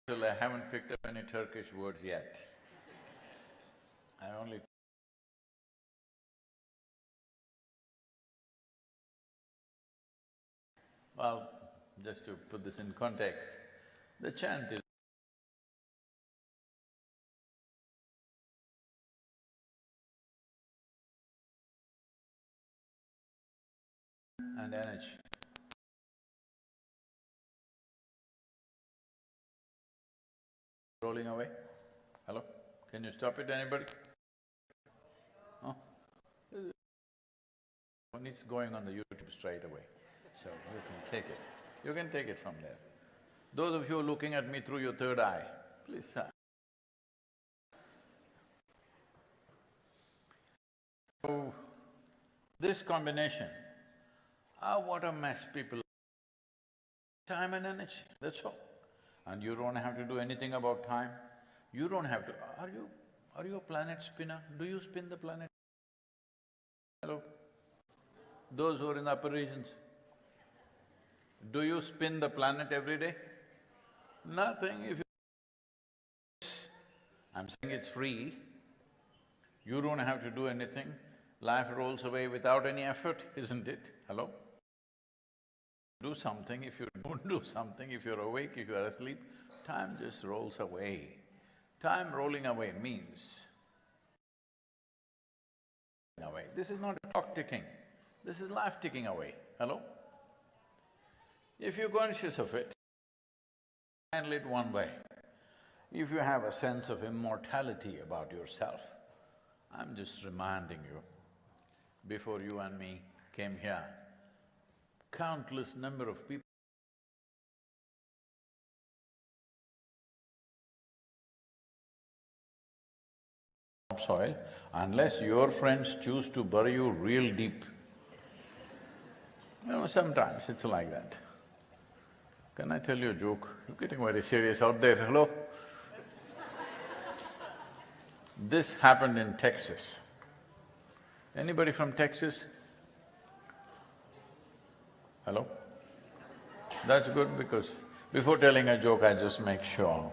Still, I haven't picked up any Turkish words yet. I only… Well, just to put this in context, the chant is and energy. Rolling away? Hello? Can you stop it, anybody? Oh? It's going on the YouTube straight away, so you can take it. You can take it from there. Those of you looking at me through your third eye, please, sir. So, this combination, what a mess people… time and energy, that's all. And you don't have to do anything about time. You don't have to… Are you a planet spinner? Do you spin the planet? Hello? Those who are in the upper regions, do you spin the planet every day? Nothing. If you… I'm saying it's free, you don't have to do anything, life rolls away without any effort, isn't it? Hello? Do something, if you don't do something, if you're awake, if you're asleep, time just rolls away. Time rolling away means… away. This is not a clock ticking, this is life ticking away, hello? If you're conscious of it, handle it one way. If you have a sense of immortality about yourself, I'm just reminding you, before you and me came here, countless number of people soil, unless your friends choose to bury you real deep. You know, sometimes it's like that. Can I tell you a joke? You're getting very serious out there, hello? This happened in Texas. Anybody from Texas? Hello? That's good because before telling a joke, I just make sure.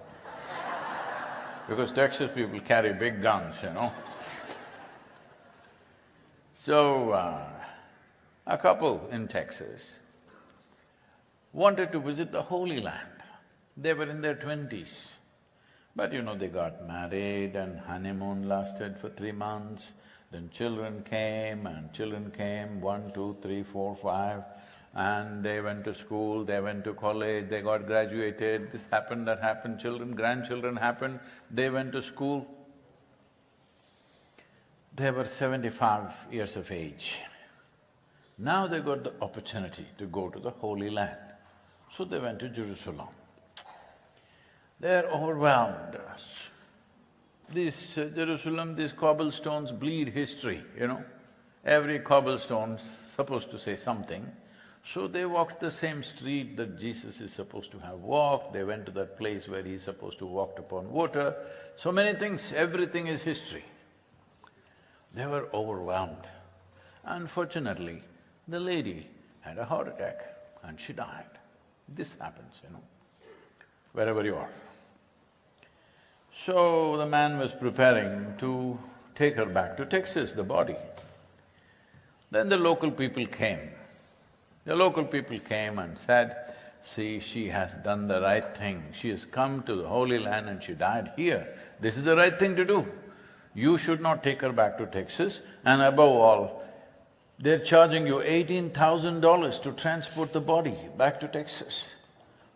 Because Texas people carry big guns, you know. So, a couple in Texas wanted to visit the Holy Land. They were in their 20s. But you know, they got married and honeymoon lasted for 3 months. Then children came and children came, 1, 2, 3, 4, 5. And they went to school, they went to college, they got graduated, this happened, that happened, children, grandchildren happened, they went to school. They were 75 years of age. Now they got the opportunity to go to the Holy Land. So they went to Jerusalem. They're overwhelmed. Jerusalem, these cobblestones bleed history, you know. Every cobblestone's supposed to say something. So they walked the same street that Jesus is supposed to have walked, they went to that place where he's supposed to walk upon water. So many things, everything is history. They were overwhelmed. Unfortunately, the lady had a heart attack and she died. This happens, you know, wherever you are. So the man was preparing to take her back to Texas, the body. Then the local people came. The local people came and said, see, she has done the right thing. She has come to the Holy Land and she died here. This is the right thing to do. You should not take her back to Texas, and above all, they're charging you $18,000 to transport the body back to Texas,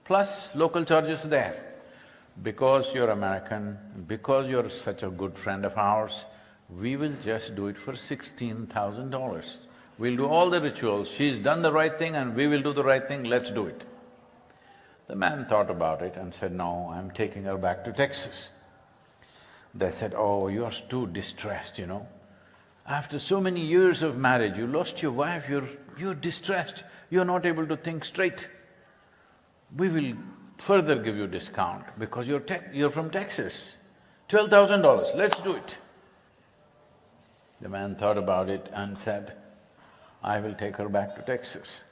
plus local charges there. Because you're American, because you're such a good friend of ours, we will just do it for $16,000. We'll do all the rituals, she's done the right thing and we will do the right thing, let's do it. The man thought about it and said, no, I'm taking her back to Texas. They said, oh, you're too distressed, you know. After so many years of marriage, you lost your wife, you're distressed, you're not able to think straight. We will further give you discount because you're from Texas. $12,000, let's do it. The man thought about it and said, I will take her back to Texas.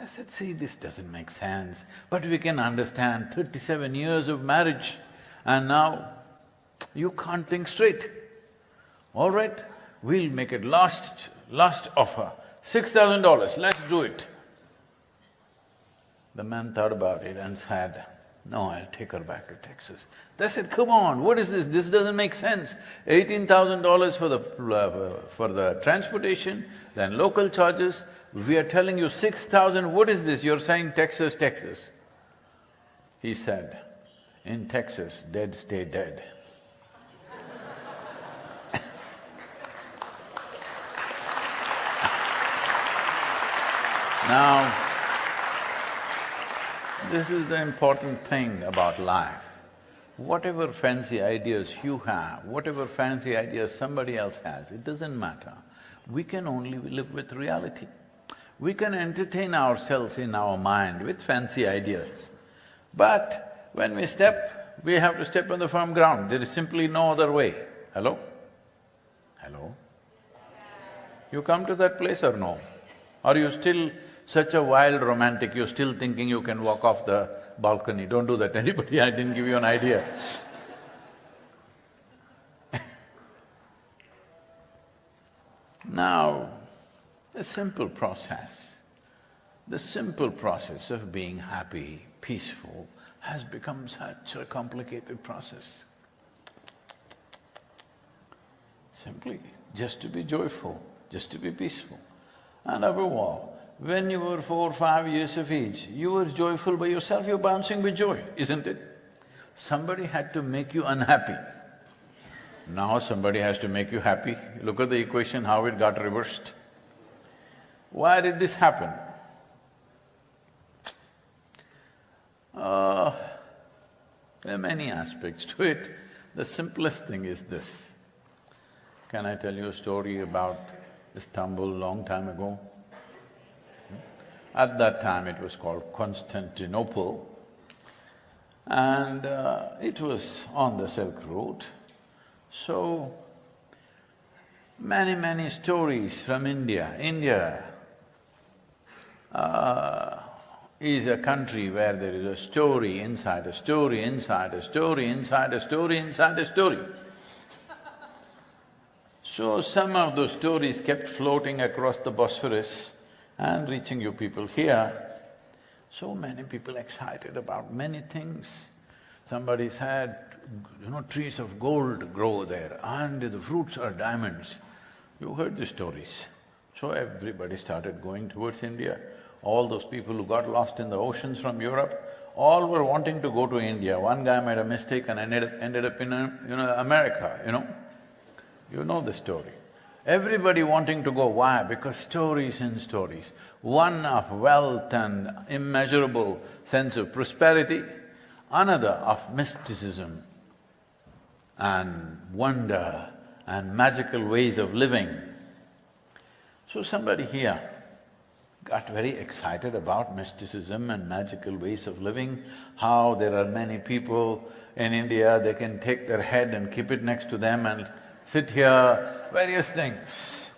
I said, see, this doesn't make sense, but we can understand 37 years of marriage and now you can't think straight. All right, we'll make it last offer, $6,000, let's do it. The man thought about it and said, no, I'll take her back to Texas. They said, come on, what is this? This doesn't make sense. $18,000 for the transportation, then local charges. We are telling you 6,000, what is this? You're saying Texas, Texas. He said, in Texas, dead stay dead. Now, this is the important thing about life. Whatever fancy ideas you have, whatever fancy ideas somebody else has, it doesn't matter. We can only live with reality. We can entertain ourselves in our mind with fancy ideas. But when we step, we have to step on the firm ground. There is simply no other way. Hello? Hello? You come to that place or no? Are you still such a wild romantic, you're still thinking you can walk off the balcony? Don't do that, anybody, I didn't give you an idea. Now, the simple process of being happy, peaceful, has become such a complicated process. Simply, just to be joyful, just to be peaceful. And above all, when you were 4 or 5 years of age, you were joyful by yourself, you're bouncing with joy, isn't it? Somebody had to make you unhappy. Now somebody has to make you happy. Look at the equation, how it got reversed. Why did this happen? There are many aspects to it. The simplest thing is this. Can I tell you a story about Istanbul long time ago? At that time it was called Constantinople and it was on the Silk Route. So, many stories from India. India is a country where there is a story inside a story, inside a story, inside a story, inside a story. So some of those stories kept floating across the Bosphorus and reaching you people here. So many people excited about many things. Somebody said, trees of gold grow there and the fruits are diamonds. You heard the stories. So everybody started going towards India. All those people who got lost in the oceans from Europe, all were wanting to go to India. One guy made a mistake and ended up in America, You know the story. Everybody wanting to go, why? Because stories and stories. One of wealth and immeasurable sense of prosperity, another of mysticism and wonder and magical ways of living. So somebody here got very excited about mysticism and magical ways of living, how there are many people in India, they can take their head and keep it next to them and sit here, various things.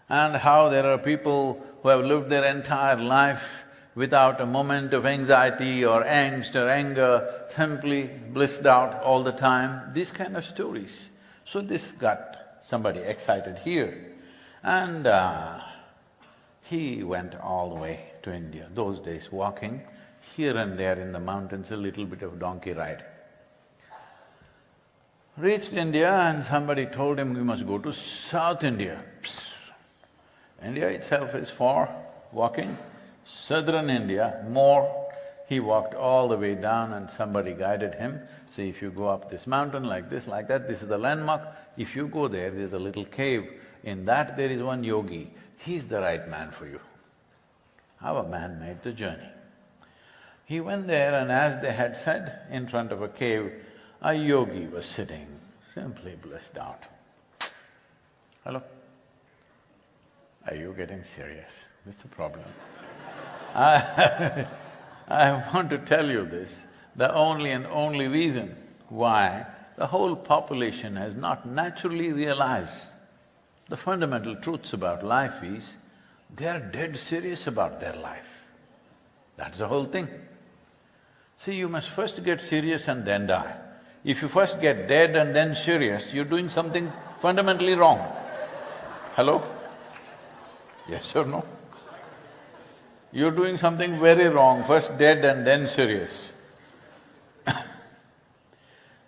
And how there are people who have lived their entire life without a moment of anxiety or angst or anger, simply blissed out all the time, these kind of stories. So this got somebody excited here and he went all the way to India. Those days walking, here and there in the mountains, a little bit of donkey ride. Reached India and somebody told him, we must go to South India. Psst. India itself is far walking. Southern India, more. He walked all the way down and somebody guided him. See, if you go up this mountain like this, like that, this is the landmark. If you go there, there's a little cave. In that there is one yogi. He's the right man for you. How a man made the journey. He went there and as they had said, in front of a cave, a yogi was sitting, simply blissed out. Hello? Are you getting serious? What's the problem? I want to tell you this, the only reason why the whole population has not naturally realized the fundamental truths about life is, They are dead serious about their life. That's the whole thing. See, you must first get serious and then die. If you first get dead and then serious, you're doing something fundamentally wrong. Hello? Yes or no? You're doing something very wrong, first dead and then serious.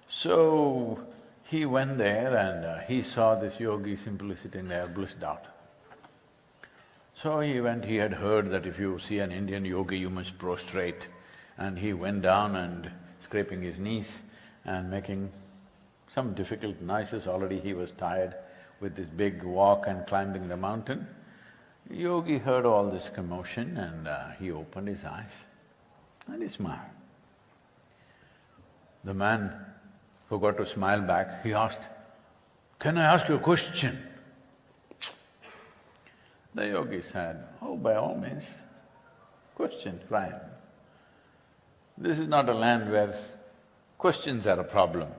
So, he went there and he saw this yogi simply sitting there, blissed out. So he went, he had heard that if you see an Indian yogi, you must prostrate. And he went down and scraping his knees and making some difficult noises. Already he was tired with this big walk and climbing the mountain. Yogi heard all this commotion and he opened his eyes and he smiled. The man who got to smile back, he asked, "Can I ask you a question?" The yogi said, "Oh, by all means, question, fine. This is not a land where questions are a problem.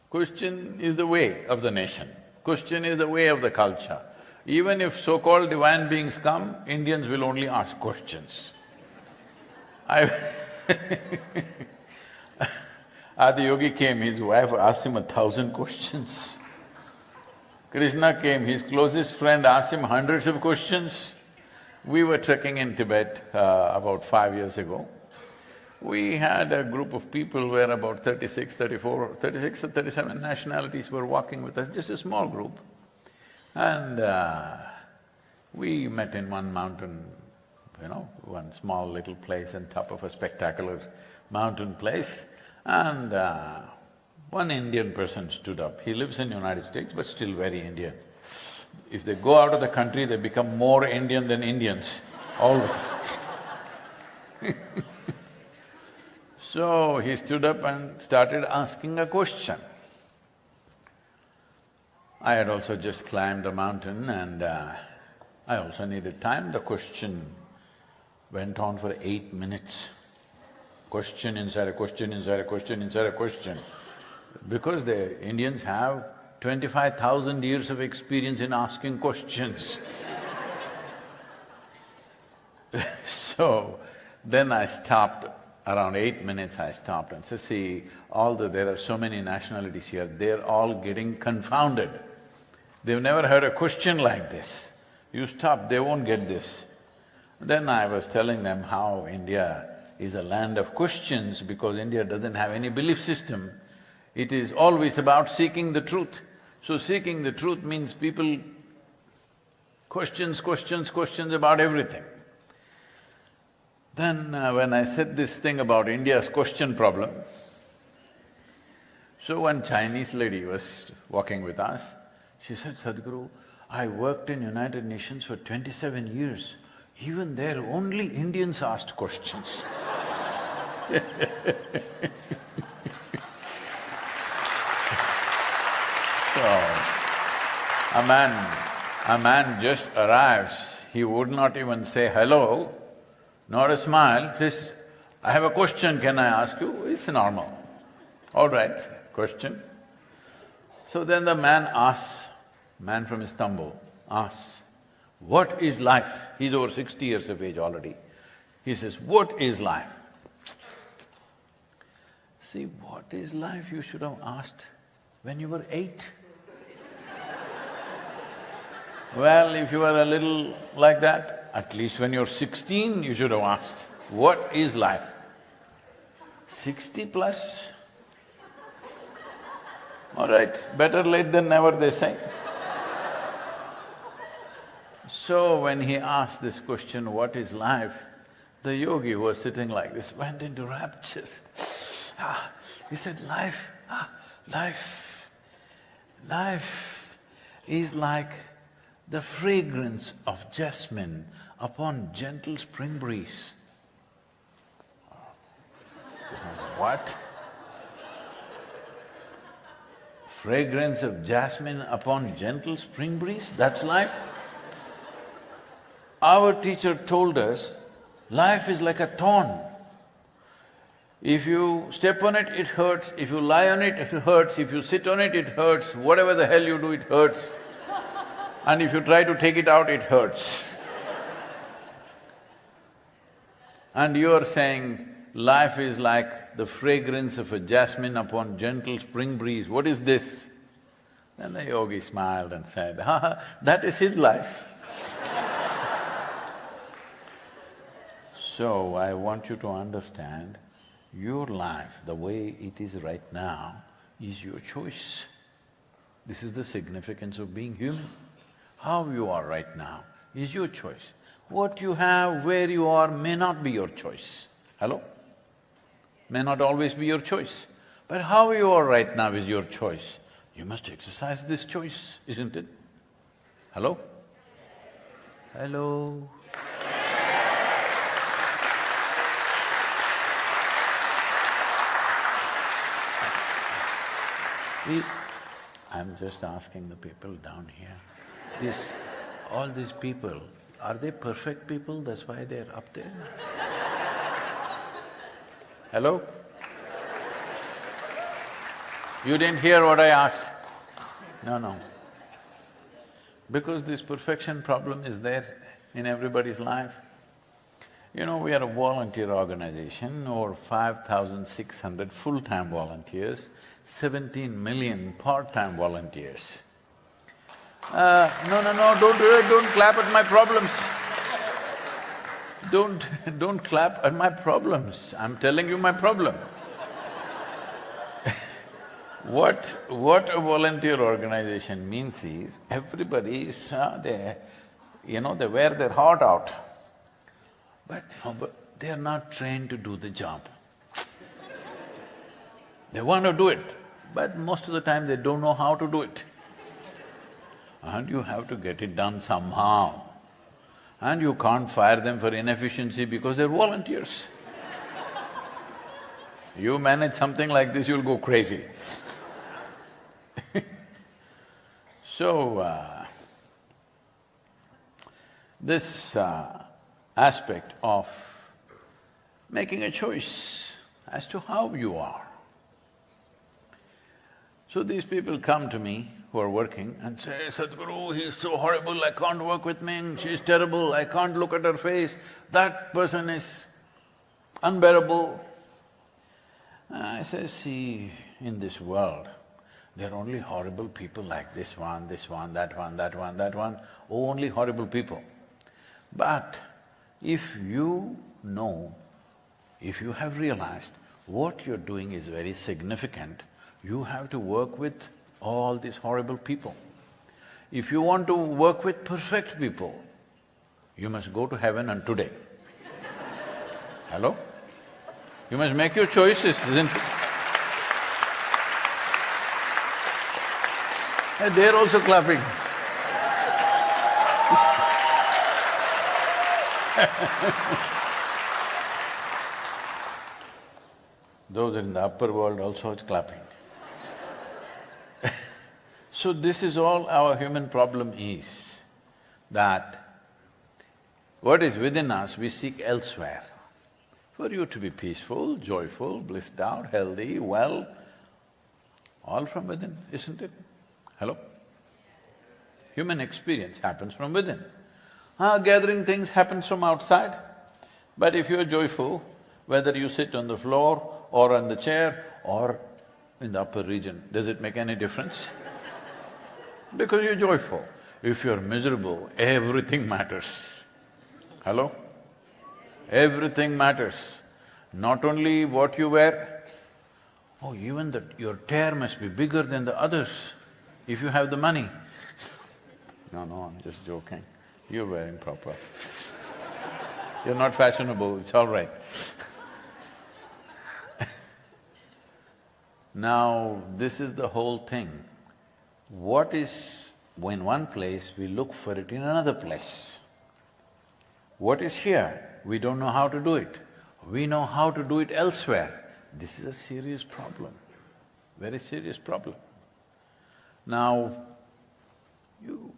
Question is the way of the nation. Question is the way of the culture. Even if so-called divine beings come, Indians will only ask questions." The yogi came, his wife asked him 1,000 questions. Krishna came, his closest friend asked him hundreds of questions. We were trekking in Tibet about 5 years ago. We had a group of people where about 36 or 37 nationalities were walking with us, just a small group. And we met in one mountain, one small little place on top of a spectacular mountain place. And one Indian person stood up. He lives in the United States but still very Indian. If they go out of the country, they become more Indian than Indians, always. So he stood up and started asking a question. I had also just climbed the mountain and I also needed time. The question went on for 8 minutes. Question inside a question, inside a question, inside a question. Because the Indians have 25,000 years of experience in asking questions. So, then I stopped, around 8 minutes I stopped and said, "See, there are so many nationalities here, they're all getting confounded. They've never heard a question like this. You stop, they won't get this." Then I was telling them how India is a land of questions because India doesn't have any belief system. It is always about seeking the truth. So seeking the truth means people questions about everything. Then when I said this thing about India's question problem, so one Chinese lady was walking with us, she said, "Sadhguru, I worked in United Nations for 27 years. Even there, only Indians asked questions." So, a man just arrives, he would not even say hello, nor a smile, says, "I have a question, can I ask you?" It's normal. All right, question. So then the man from Istanbul asks, "What is life?" He's over 60 years of age already. He says, "What is life?" See, what is life you should have asked when you were 8. Well, if you were a little like that, at least when you're 16, you should have asked, what is life? 60 plus? All right, better late than never, they say. So when he asked this question, what is life, the yogi who was sitting like this went into raptures. He said, life is like the fragrance of jasmine upon gentle spring breeze. What? Fragrance of jasmine upon gentle spring breeze, that's life? Our teacher told us, life is like a thorn. If you step on it, it hurts. If you lie on it, it hurts. If you sit on it, it hurts. Whatever the hell you do, it hurts. And if you try to take it out, it hurts. and you're saying life is like the fragrance of a jasmine upon gentle spring breeze, what is this? Then the yogi smiled and said, that is his life. So I want you to understand, your life, the way it is right now, is your choice. This is the significance of being human. How you are right now is your choice. What you have, where you are, may not be your choice. Hello? May not always be your choice. But how you are right now is your choice. You must exercise this choice, isn't it? Hello? Hello? I'm just asking the people down here, all these people, are they perfect people? That's why they're up there? Hello? You didn't hear what I asked? No. Because this perfection problem is there in everybody's life. You know, we are a volunteer organization, over 5,600 full-time volunteers, 17 million part-time volunteers. No, don't do it, don't clap at my problems. Don't clap at my problems, I'm telling you my problem. What a volunteer organization means is, everybody is there, you know, they wear their heart out. But they are not trained to do the job. They want to do it, but most of the time they don't know how to do it. And you have to get it done somehow. And you can't fire them for inefficiency because they're volunteers. You manage something like this, you'll go crazy. So, this aspect of making a choice as to how you are. So these people come to me who are working and say, Sadhguru, he's so horrible, I can't work with me, she's terrible, I can't look at her face, that person is unbearable. I say, see, in this world, there are only horrible people like this one, that one, that one, that one, only horrible people. But if you know, if you have realized what you're doing is very significant, you have to work with all these horrible people. If you want to work with perfect people, you must go to heaven and today. Hello? You must make your choices, isn't it? And they're also clapping. Those in the upper world also is clapping. So this is all our human problem is, that what is within us we seek elsewhere. For you to be peaceful, joyful, blissed out, healthy, well, all from within, isn't it? Hello? Human experience happens from within. Gathering things happens from outside. But if you're joyful, whether you sit on the floor or on the chair or in the upper region, does it make any difference? Because you're joyful. If you're miserable, everything matters. Hello? Everything matters. Not only what you wear, even your tear must be bigger than the others if you have the money. No, I'm just joking. You're wearing proper. You're not fashionable, it's all right. Now, this is the whole thing. What is in one place, we look for it in another place. What is here, we don't know how to do it. We know how to do it elsewhere. This is a serious problem, very serious problem. Now, you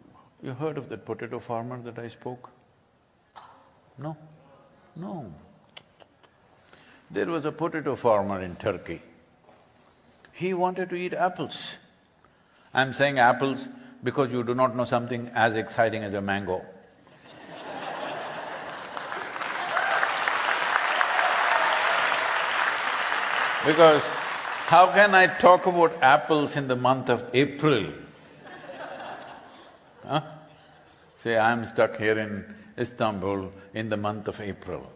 heard of that potato farmer that I spoke? No? No. There was a potato farmer in Turkey. He wanted to eat apples. I'm saying apples because you do not know something as exciting as a mango. Because how can I talk about apples in the month of April? Huh? Say, I'm stuck here in Istanbul in the month of April.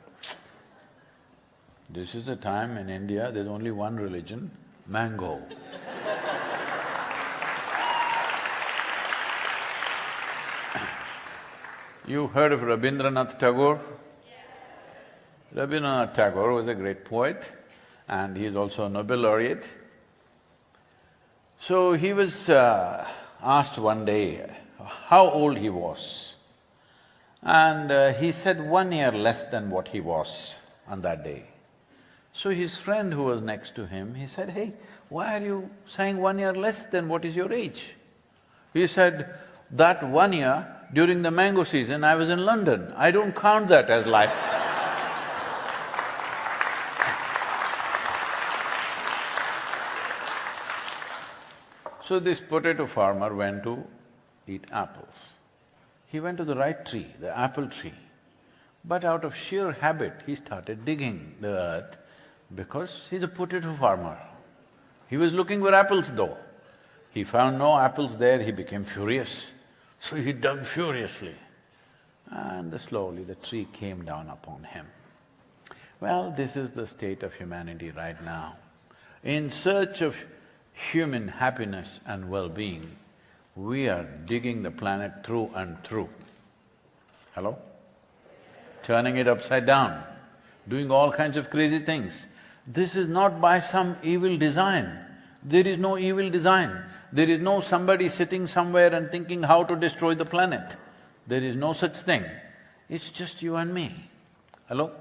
This is the time in India, there's only one religion, mango. You heard of Rabindranath Tagore? Rabindranath Tagore was a great poet and he is also a Nobel laureate. So he was asked one day how old he was, and he said 1 year less than what he was on that day. So his friend who was next to him, he said, "Hey, why are you saying 1 year less than what is your age?" He said, "That 1 year, during the mango season, I was in London. I don't count that as life." So this potato farmer went to eat apples. He went to the right tree, the apple tree. But out of sheer habit, he started digging the earth because he's a potato farmer. He was looking for apples though. He found no apples there, he became furious. So he dug furiously and slowly the tree came down upon him. Well, this is the state of humanity right now. In search of human happiness and well-being, we are digging the planet through and through. Hello? Turning it upside down, doing all kinds of crazy things. This is not by some evil design. There is no evil design. There is no somebody sitting somewhere and thinking how to destroy the planet. There is no such thing. It's just you and me. Hello?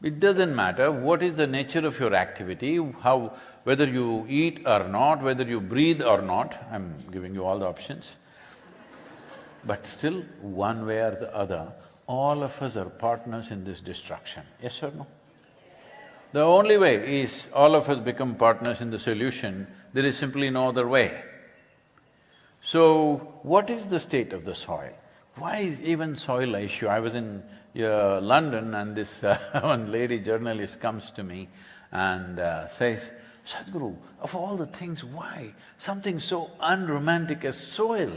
It doesn't matter what is the nature of your activity, whether you eat or not, whether you breathe or not, I'm giving you all the options. But still, one way or the other, all of us are partners in this destruction, yes or no? The only way is all of us become partners in the solution, there is simply no other way. So, what is the state of the soil? Why is even soil an issue? I was in London and this one lady journalist comes to me and says, "Sadhguru, of all the things, why something so unromantic as soil?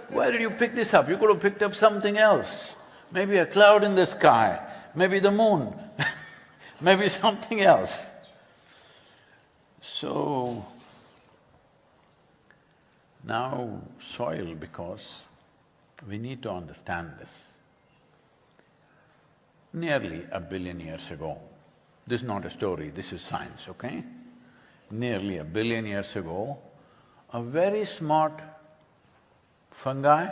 Why did you pick this up? You could have picked up something else. Maybe a cloud in the sky, maybe the moon, maybe something else." So, now soil, because we need to understand this. Nearly 1 billion years ago, this is not a story, this is science, okay? Nearly 1 billion years ago, a very smart fungi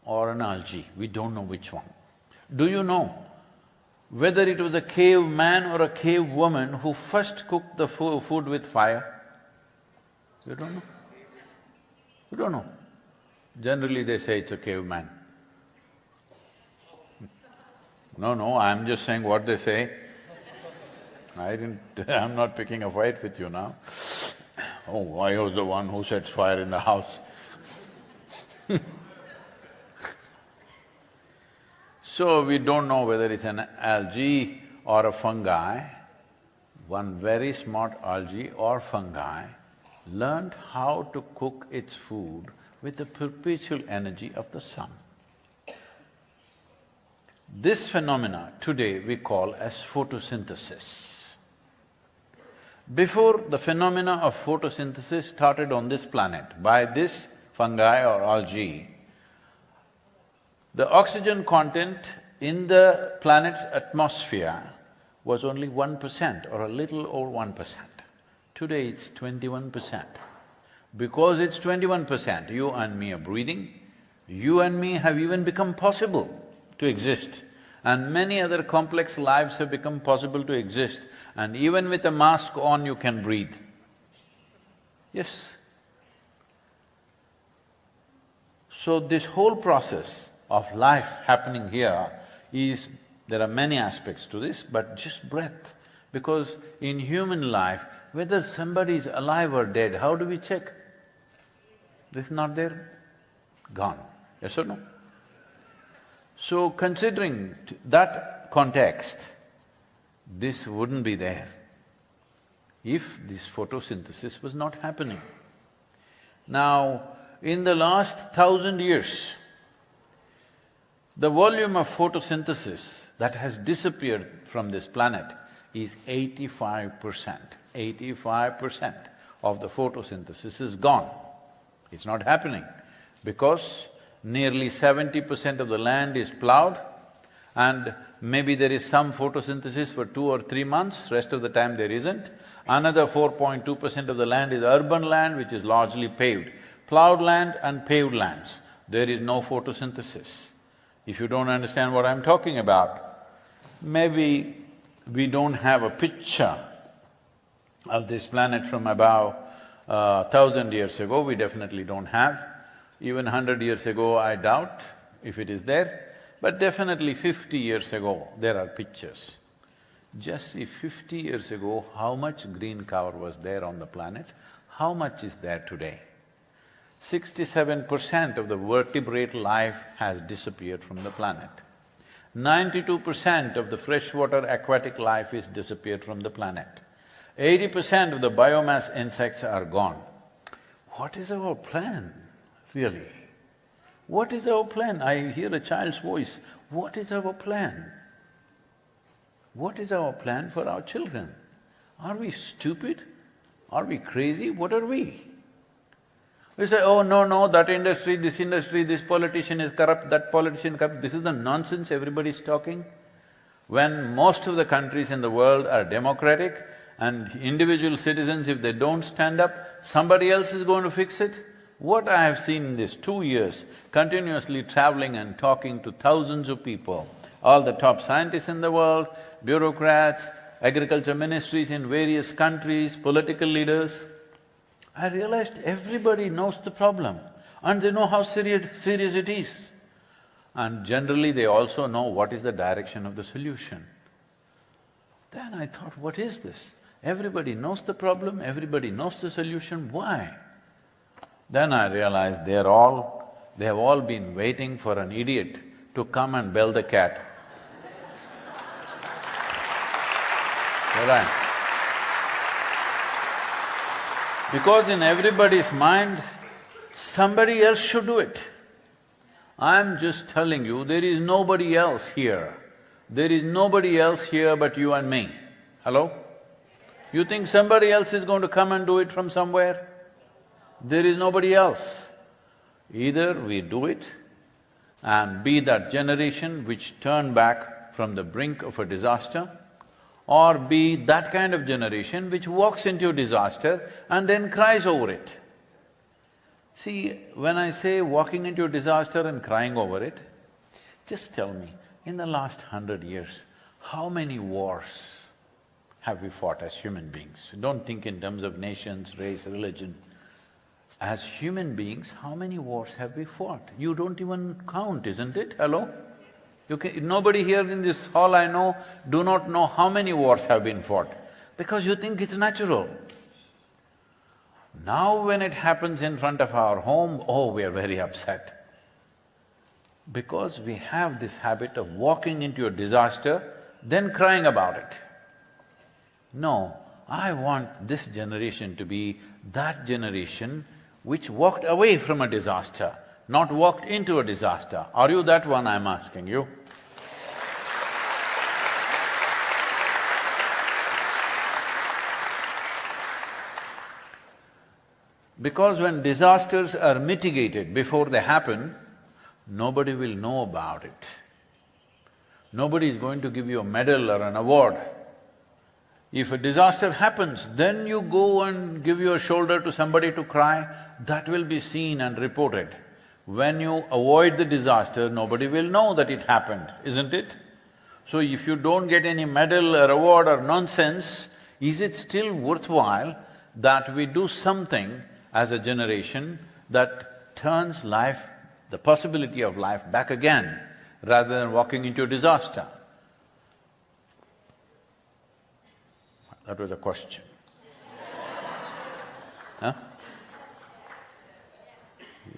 or an algae, we don't know which one. Do you know whether it was a cave man or a cave woman who first cooked the food with fire? You don't know? You don't know. Generally they say it's a caveman. No, I'm just saying what they say. I'm not picking a fight with you now. Oh, I was the one who sets fire in the house. So we don't know whether it's an algae or a fungi. One very smart algae or fungi learned how to cook its food with the perpetual energy of the sun. This phenomena today we call as photosynthesis. Before the phenomena of photosynthesis started on this planet by this fungi or algae, the oxygen content in the planet's atmosphere was only 1% or a little over 1%. Today it's 21%. Because it's 21%, you and me are breathing, you and me have even become possible to exist, and many other complex lives have become possible to exist, and even with a mask on you can breathe. Yes. So this whole process of life happening here is… there are many aspects to this, but just breath. Because in human life, whether somebody is alive or dead, how do we check? This is not there, gone, yes or no? So considering that context, this wouldn't be there if this photosynthesis was not happening. Now, in the last 1,000 years, the volume of photosynthesis that has disappeared from this planet is 85%. 85% of the photosynthesis is gone. It's not happening because nearly 70% of the land is plowed and maybe there is some photosynthesis for 2 or 3 months, rest of the time there isn't. Another 4.2% of the land is urban land which is largely paved. Plowed land and paved lands, there is no photosynthesis. If you don't understand what I'm talking about, maybe we don't have a picture of this planet from about 1,000 years ago, we definitely don't have. Even 100 years ago, I doubt if it is there, but definitely 50 years ago, there are pictures. Just see 50 years ago, how much green cover was there on the planet, how much is there today? 67% of the vertebrate life has disappeared from the planet. 92% of the freshwater aquatic life is disappeared from the planet. 80% of the biomass insects are gone. What is our plan, really? What is our plan? I hear a child's voice. What is our plan? What is our plan for our children? Are we stupid? Are we crazy? What are we? We say, oh, no, that industry, this politician is corrupt, that politician corrupt. This is the nonsense everybody's talking. When most of the countries in the world are democratic and individual citizens, if they don't stand up, somebody else is going to fix it. What I have seen in these 2 years, continuously traveling and talking to thousands of people, all the top scientists in the world, bureaucrats, agriculture ministries in various countries, political leaders, I realized everybody knows the problem and they know how serious it is. And generally they also know what is the direction of the solution. Then I thought, what is this? Everybody knows the problem, everybody knows the solution, why? Then I realized they have all been waiting for an idiot to come and bell the cat. Right. Because in everybody's mind, somebody else should do it. I'm just telling you, there is nobody else here. There is nobody else here but you and me. Hello? You think somebody else is going to come and do it from somewhere? There is nobody else. Either we do it and be that generation which turn back from the brink of a disaster, or be that kind of generation which walks into a disaster and then cries over it. See, when I say walking into a disaster and crying over it, just tell me, in the last 100 years, how many wars have we fought as human beings? Don't think in terms of nations, race, religion. As human beings, how many wars have we fought? You don't even count, isn't it? Hello? Nobody here in this hall I know do not know how many wars have been fought, because you think it's natural. Now when it happens in front of our home, oh, we are very upset. Because we have this habit of walking into a disaster, then crying about it. No, I want this generation to be that generation which walked away from a disaster, not walked into a disaster. Are you that one, I'm asking you? Because when disasters are mitigated before they happen, nobody will know about it. Nobody is going to give you a medal or an award. If a disaster happens, then you go and give your shoulder to somebody to cry, that will be seen and reported. When you avoid the disaster, nobody will know that it happened, isn't it? So if you don't get any medal or award or nonsense, is it still worthwhile that we do something as a generation that turns life, the possibility of life back again, rather than walking into a disaster? That was a question. Huh?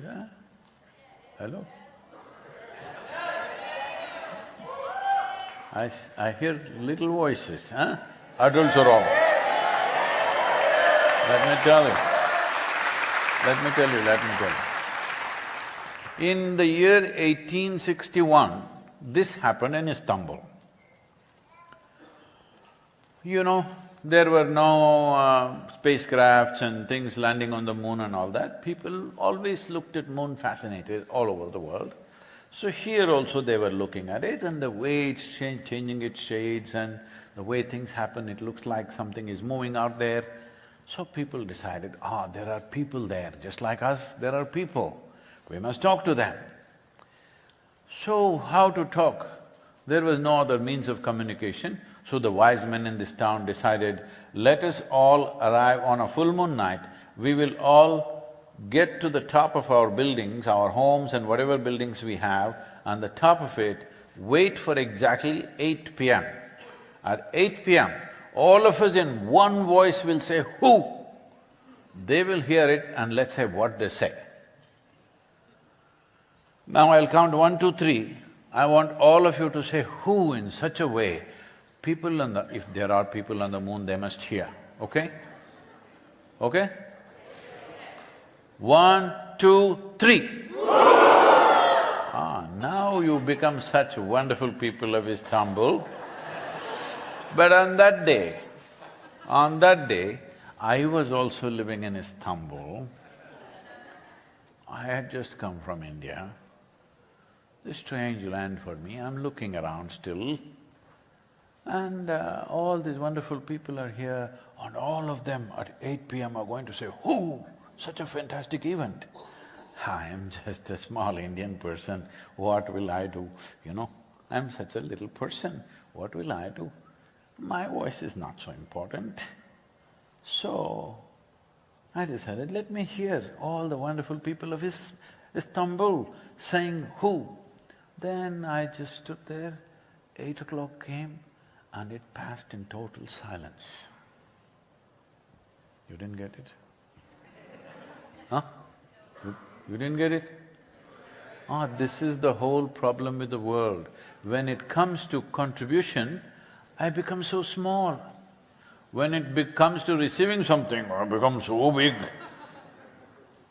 Yeah? Hello? I hear little voices, huh? Adults are all. Let me tell you. In the year 1861, this happened in Istanbul. You know, there were no spacecrafts and things landing on the moon and all that. People always looked at moon fascinated all over the world. So here also they were looking at it, and the way it's changing its shades and the way things happen, it looks like something is moving out there. So people decided, there are people there, just like us, there are people. We must talk to them. So how to talk? There was no other means of communication. So the wise men in this town decided, let us all arrive on a full moon night, we will all get to the top of our buildings, our homes and whatever buildings we have, on the top of it, wait for exactly 8 p.m. At 8 p.m., all of us in one voice will say, who? They will hear it and let's say what they say. Now I'll count 1, 2, 3. I want all of you to say who in such a way, people on the… if there are people on the moon, they must hear, okay? Okay? 1, 2, 3. Now you become such wonderful people of Istanbul. But on that day, I was also living in Istanbul. I had just come from India. This strange land for me, I'm looking around still. And all these wonderful people are here, and all of them at 8 p.m. are going to say, who? Such a fantastic event. I am just a small Indian person, what will I do? You know, I'm such a little person, what will I do? My voice is not so important. So, I decided, let me hear all the wonderful people of Istanbul saying who. Then I just stood there, 8 o'clock came and it passed in total silence. You didn't get it? Huh? You didn't get it? This is the whole problem with the world. When it comes to contribution, I become so small. When it comes to receiving something, I become so big.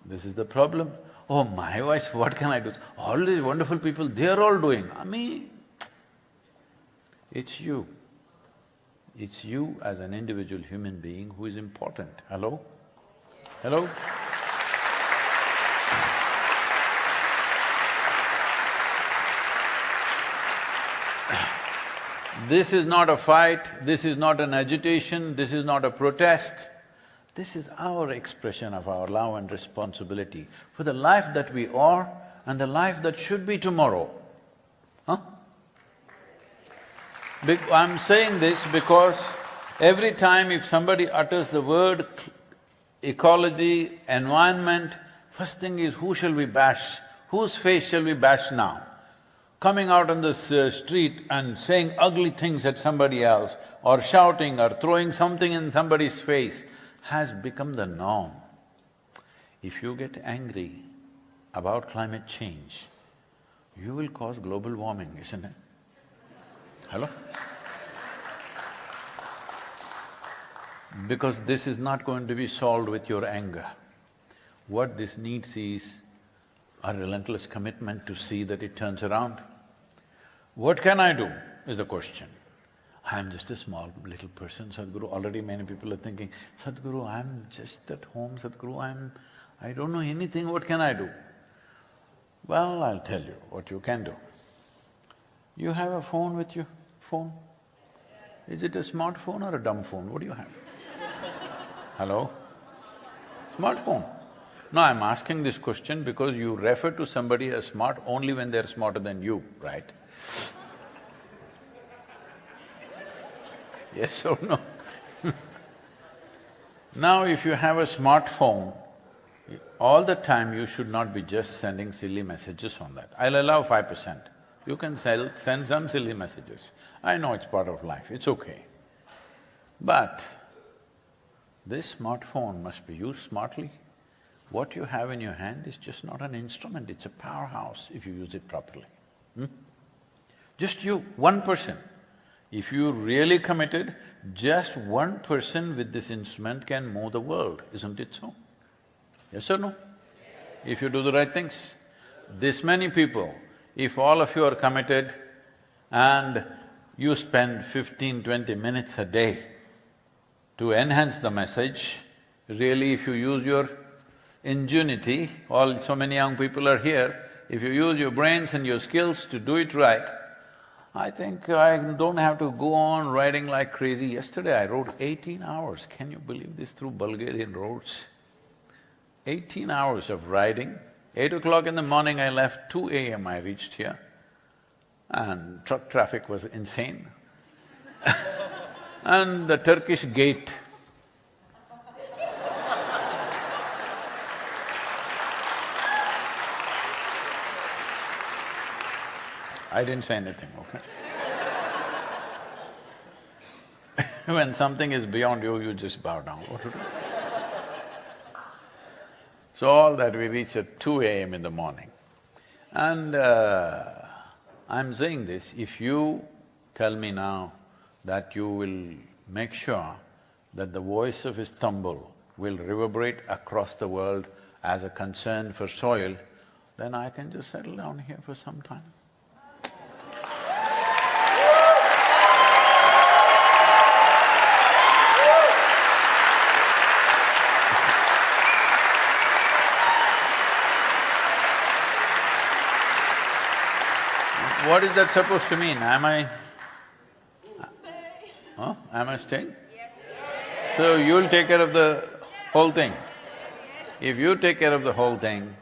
This is the problem. Oh, my voice, what can I do? All these wonderful people, they're all doing. Me, it's you. It's you as an individual human being who is important. Hello? Hello? This is not a fight, this is not an agitation, this is not a protest. This is our expression of our love and responsibility for the life that we are and the life that should be tomorrow. Huh? I'm saying this because every time if somebody utters the word ecology, environment, first thing is who shall we bash? Whose face shall we bash now? Coming out on the street and saying ugly things at somebody else or shouting or throwing something in somebody's face has become the norm. If you get angry about climate change, you will cause global warming, isn't it? Hello? Because this is not going to be solved with your anger. What this needs is a relentless commitment to see that it turns around. What can I do is the question. I'm just a small little person, Sadhguru. Already many people are thinking, Sadhguru, I'm just at home, Sadhguru, I don't know anything, what can I do? Well, I'll tell you what you can do. You have a phone with you? Phone? Is it a smartphone or a dumb phone? What do you have? Hello? Smartphone. No, I'm asking this question because you refer to somebody as smart only when they're smarter than you, right? Yes or no? Now if you have a smartphone, all the time you should not be just sending silly messages on that. I'll allow 5%. You can send some silly messages. I know it's part of life, it's okay. But this smartphone must be used smartly. What you have in your hand is just not an instrument, it's a powerhouse if you use it properly. Just you, one person. If you really committed, just one person with this instrument can move the world, isn't it so? Yes or no? If you do the right things. This many people, if all of you are committed and you spend 15–20 minutes a day to enhance the message, really if you use your ingenuity, so many young people are here, if you use your brains and your skills to do it right, I think I don't have to go on riding like crazy. Yesterday I rode 18 hours, can you believe this, through Bulgarian roads? 18 hours of riding. 8 o'clock in the morning I left, 2 a.m. I reached here, and truck traffic was insane. And the Turkish gate. I didn't say anything, okay? When something is beyond you, you just bow down. What to do? So all that we reach at 2 a.m. in the morning. And I'm saying this, if you tell me now that you will make sure that the voice of Istanbul will reverberate across the world as a concern for soil, then I can just settle down here for some time. What is that supposed to mean? Am I… Huh? Am I staying? Yes. So you'll take care of the whole thing? If you take care of the whole thing,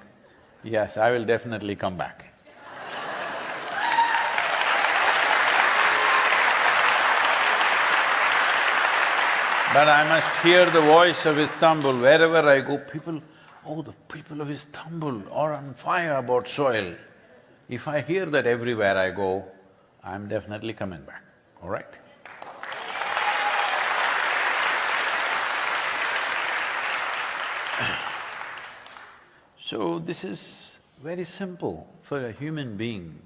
yes, I will definitely come back. But I must hear the voice of Istanbul wherever I go. People, oh, the people of Istanbul are on fire about soil. If I hear that everywhere I go, I'm definitely coming back, all right? So this is very simple for a human being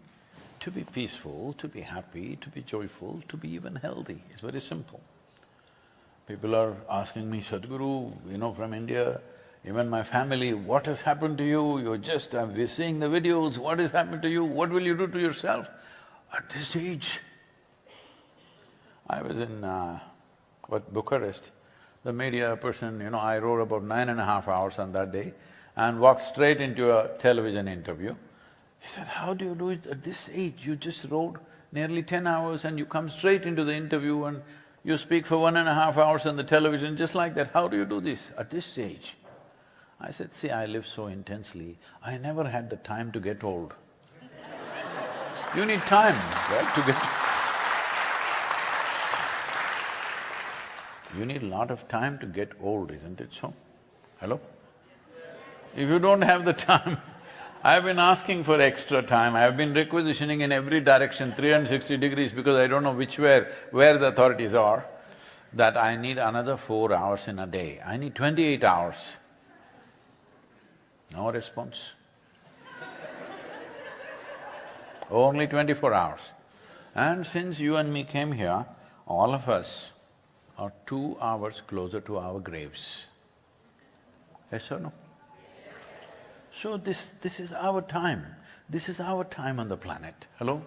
to be peaceful, to be happy, to be joyful, to be even healthy. It's very simple. People are asking me, Sadhguru, from India, even my family, what has happened to you? You're just… we're seeing the videos, what has happened to you? What will you do to yourself? At this age… I was in Bucharest, the media person, I rode about 9.5 hours on that day and walked straight into a television interview. He said, how do you do it at this age? You just rode nearly 10 hours and you come straight into the interview and you speak for 1.5 hours on the television just like that. How do you do this at this age? I said, see, I live so intensely, I never had the time to get old. You need time, right, to get… You need a lot of time to get old, isn't it so? Hello? If you don't have the time, I've been asking for extra time, I've been requisitioning in every direction, 360 degrees, because I don't know where the authorities are, that I need another 4 hours in a day. I need 28 hours. No response. Only 24 hours. And since you and me came here, all of us are 2 hours closer to our graves. Yes or no? So this is our time. This is our time on the planet. Hello?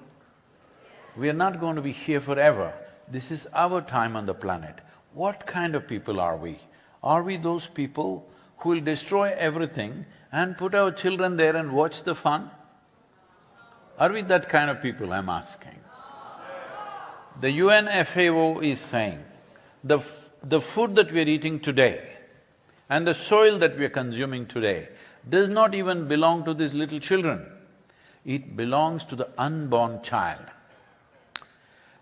We are not going to be here forever. This is our time on the planet. What kind of people are we? Are we those people who will destroy everything and put our children there and watch the fun? Are we that kind of people, I'm asking? The UN FAO is saying, the food that we are eating today and the soil that we are consuming today does not even belong to these little children. It belongs to the unborn child.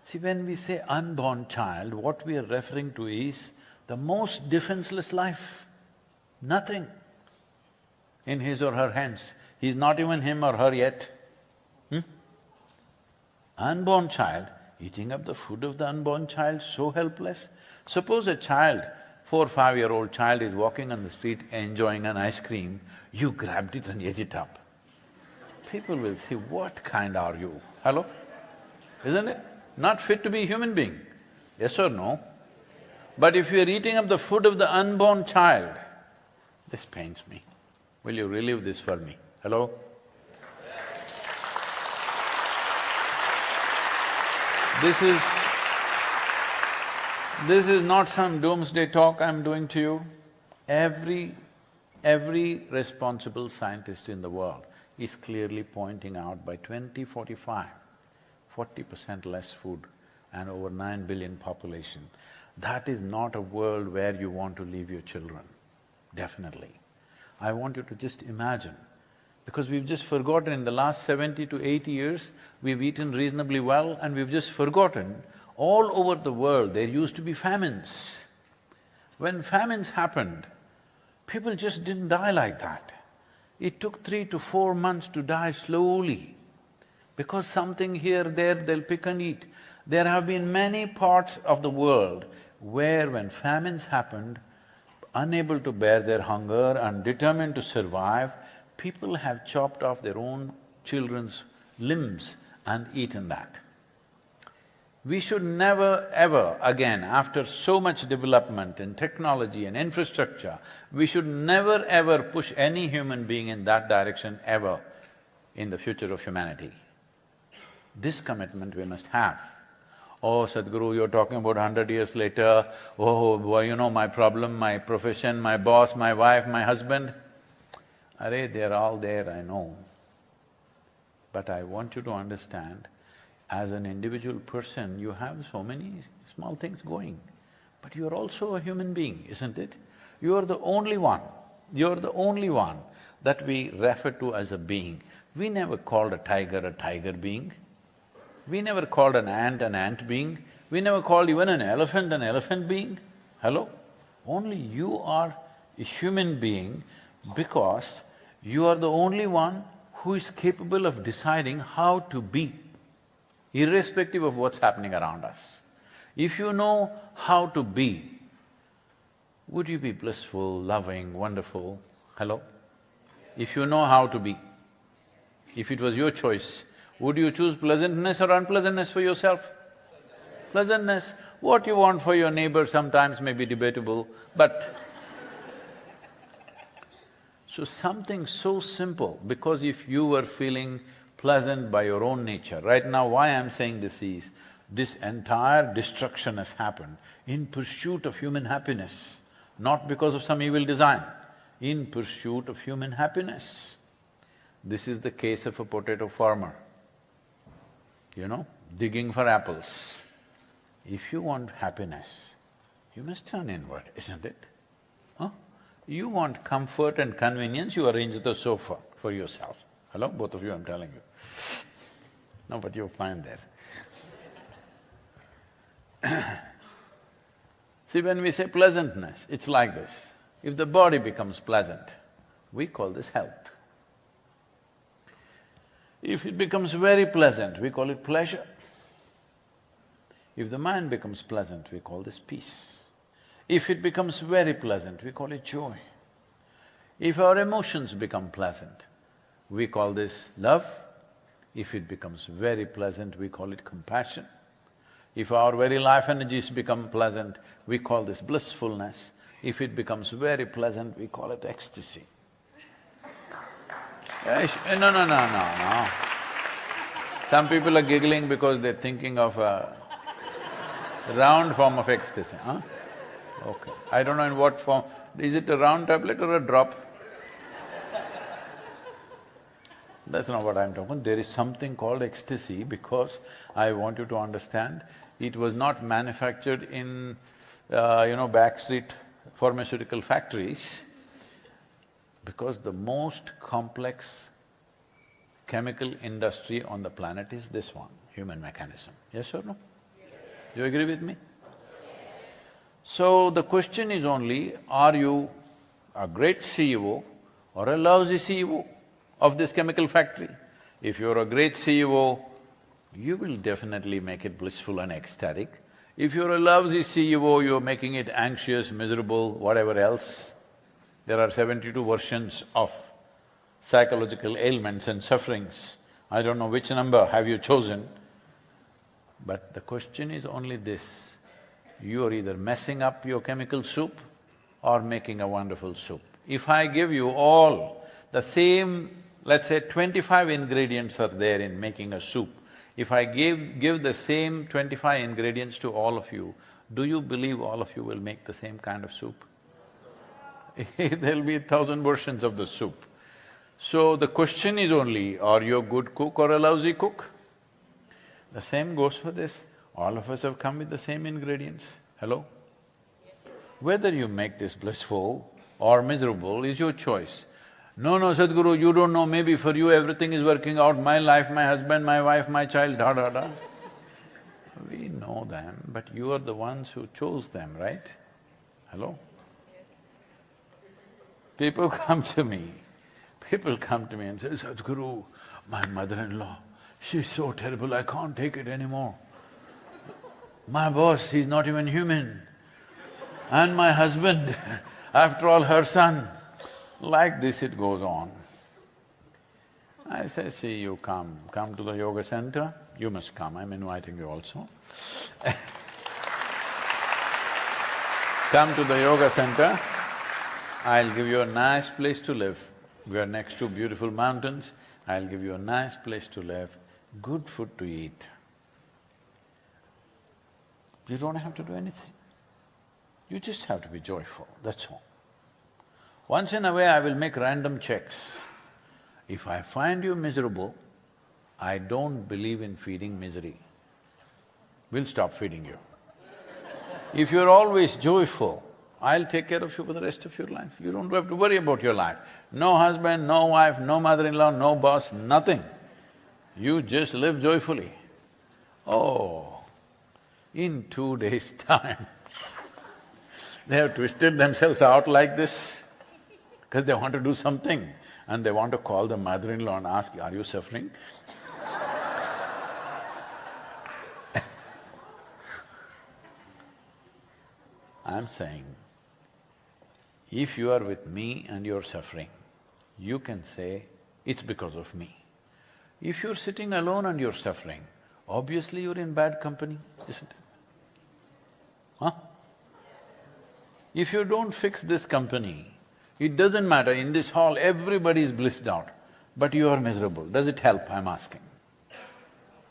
See, when we say unborn child, what we are referring to is the most defenseless life, nothing in his or her hands. He's not even him or her yet. Unborn child, eating up the food of the unborn child, so helpless. Suppose a child, 4 or 5-year-old child is walking on the street enjoying an ice cream, you grabbed it and ate it up. People will say, what kind are you? Hello? Isn't it? not fit to be a human being. Yes or no? But if you're eating up the food of the unborn child, this pains me. Will you relive this for me? Hello? This is not some doomsday talk I'm doing to you. Every responsible scientist in the world is clearly pointing out by 2045, 40% less food and over 9 billion population. That is not a world where you want to leave your children, definitely. I want you to just imagine, because we've just forgotten in the last 70 to 80 years, we've eaten reasonably well and we've just forgotten all over the world there used to be famines. When famines happened, people just didn't die like that. It took 3 to 4 months to die slowly, because something here, there, they'll pick and eat. There have been many parts of the world where when famines happened, unable to bear their hunger and determined to survive, people have chopped off their own children's limbs and eaten that. We should never ever again, after so much development in technology and infrastructure, we should never ever push any human being in that direction ever in the future of humanity. This commitment we must have. Oh, Sadhguru, you're talking about 100 years later, oh, well, you know, my problem, my profession, my boss, my wife, my husband. Arey, they're all there, I know. But I want you to understand, as an individual person, you have so many small things going, but you're also a human being, isn't it? You're the only one that we refer to as a being. We never called a tiger being. We never called an ant being. We never called even an elephant being. Hello? Only you are a human being because you are the only one who is capable of deciding how to be, irrespective of what's happening around us. If you know how to be, would you be blissful, loving, wonderful? Hello? If you know how to be, if it was your choice, would you choose pleasantness or unpleasantness for yourself? Pleasantness. What you want for your neighbor sometimes may be debatable, but so something so simple, because if you were feeling pleasant by your own nature, right now why I'm saying this is, this entire destruction has happened in pursuit of human happiness, not because of some evil design, in pursuit of human happiness. This is the case of a potato farmer, you know, digging for apples. If you want happiness, you must turn inward, isn't it? Huh? You want comfort and convenience, you arrange the sofa for yourself. Hello, both of you, I'm telling you. No, but you're fine there. See, when we say pleasantness, it's like this. If the body becomes pleasant, we call this health. If it becomes very pleasant, we call it pleasure. If the mind becomes pleasant, we call this peace. If it becomes very pleasant, we call it joy. If our emotions become pleasant, we call this love. If it becomes very pleasant, we call it compassion. If our very life energies become pleasant, we call this blissfulness. If it becomes very pleasant, we call it ecstasy. No. Some people are giggling because they're thinking of a round form of ecstasy, huh? Okay. I don't know in what form. Is it a round tablet or a drop? That's not what I'm talking. There is something called ecstasy because I want you to understand, it was not manufactured in, backstreet pharmaceutical factories, because the most complex chemical industry on the planet is this one, human mechanism. Yes or no? Yes. Do you agree with me? So the question is only, are you a great CEO or a lousy CEO of this chemical factory? If you're a great CEO, you will definitely make it blissful and ecstatic. If you're a lousy CEO, you're making it anxious, miserable, whatever else. There are 72 versions of psychological ailments and sufferings. I don't know which number have you chosen. But the question is only this, you are either messing up your chemical soup or making a wonderful soup. If I give you all the same, let's say 25 ingredients are there in making a soup, if I give the same 25 ingredients to all of you, do you believe all of you will make the same kind of soup? There'll be 1,000 versions of the soup. So the question is only, are you a good cook or a lousy cook? The same goes for this. All of us have come with the same ingredients. Hello? Whether you make this blissful or miserable is your choice. No, Sadhguru, you don't know, maybe for you everything is working out, my life, my husband, my wife, my child, da. We know them, but you are the ones who chose them, right? Hello? People come to me and say, Sadhguru, my mother-in-law, she's so terrible, I can't take it anymore. My boss, he's not even human. And my husband, after all, her son. Like this it goes on. I say, see, you come to the yoga center, you must come, I'm inviting you also. Come to the yoga center, I'll give you a nice place to live. We are next to beautiful mountains, I'll give you a nice place to live, good food to eat. You don't have to do anything. You just have to be joyful, that's all. Once in a way I will make random checks. If I find you miserable, I don't believe in feeding misery. We'll stop feeding you. If you're always joyful, I'll take care of you for the rest of your life. You don't have to worry about your life. No husband, no wife, no mother-in-law, no boss, nothing. You just live joyfully. Oh, in 2 days' time, they have twisted themselves out like this because they want to do something and they want to call the mother-in-law and ask, are you suffering? I'm saying, if you are with me and you're suffering, you can say, it's because of me. If you're sitting alone and you're suffering, obviously you're in bad company, isn't it? Huh? If you don't fix this company, it doesn't matter, in this hall everybody is blissed out, but you are miserable. Does it help, I'm asking?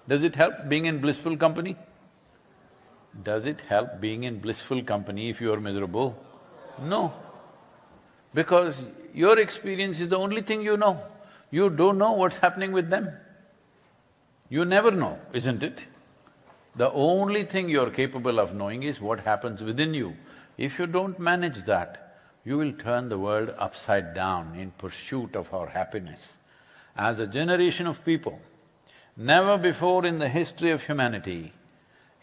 Does it help being in blissful company? Does it help being in blissful company if you are miserable? No. Because your experience is the only thing you know. You don't know what's happening with them. You never know, isn't it? The only thing you're capable of knowing is what happens within you. If you don't manage that, you will turn the world upside down in pursuit of our happiness. As a generation of people, never before in the history of humanity,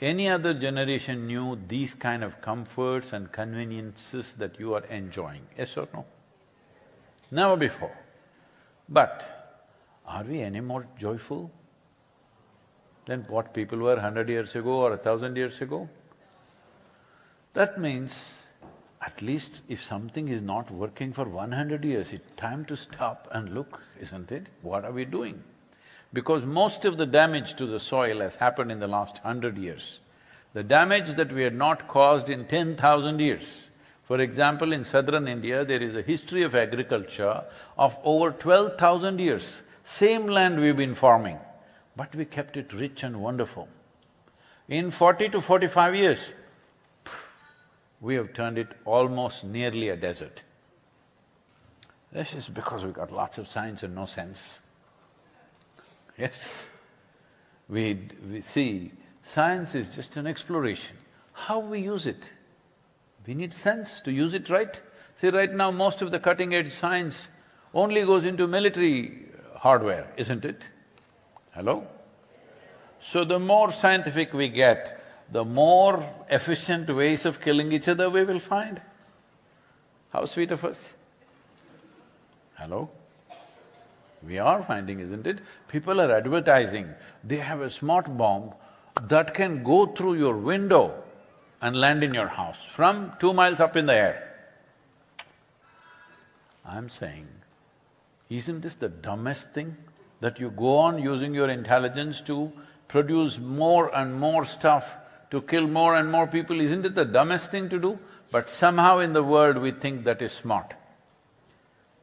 any other generation knew these kind of comforts and conveniences that you are enjoying, yes or no? Never before. But are we any more joyful than what people were 100 years ago or 1,000 years ago? That means, at least if something is not working for 100 years, it's time to stop and look, isn't it? What are we doing? Because most of the damage to the soil has happened in the last 100 years. The damage that we had not caused in 10,000 years. For example, in southern India, there is a history of agriculture of over 12,000 years. Same land we've been farming, but we kept it rich and wonderful. In 40 to 45 years, we have turned it almost nearly a desert. This is because we got lots of science and no sense. Yes, we see, science is just an exploration. How we use it? We need sense to use it right. See, right now most of the cutting-edge science only goes into military hardware, isn't it? Hello? So the more scientific we get, the more efficient ways of killing each other we will find. How sweet of us. Hello? We are finding, isn't it? People are advertising, they have a smart bomb that can go through your window and land in your house from 2 miles up in the air. I'm saying, isn't this the dumbest thing? That you go on using your intelligence to produce more and more stuff to kill more and more people, isn't it the dumbest thing to do? But somehow in the world we think that is smart.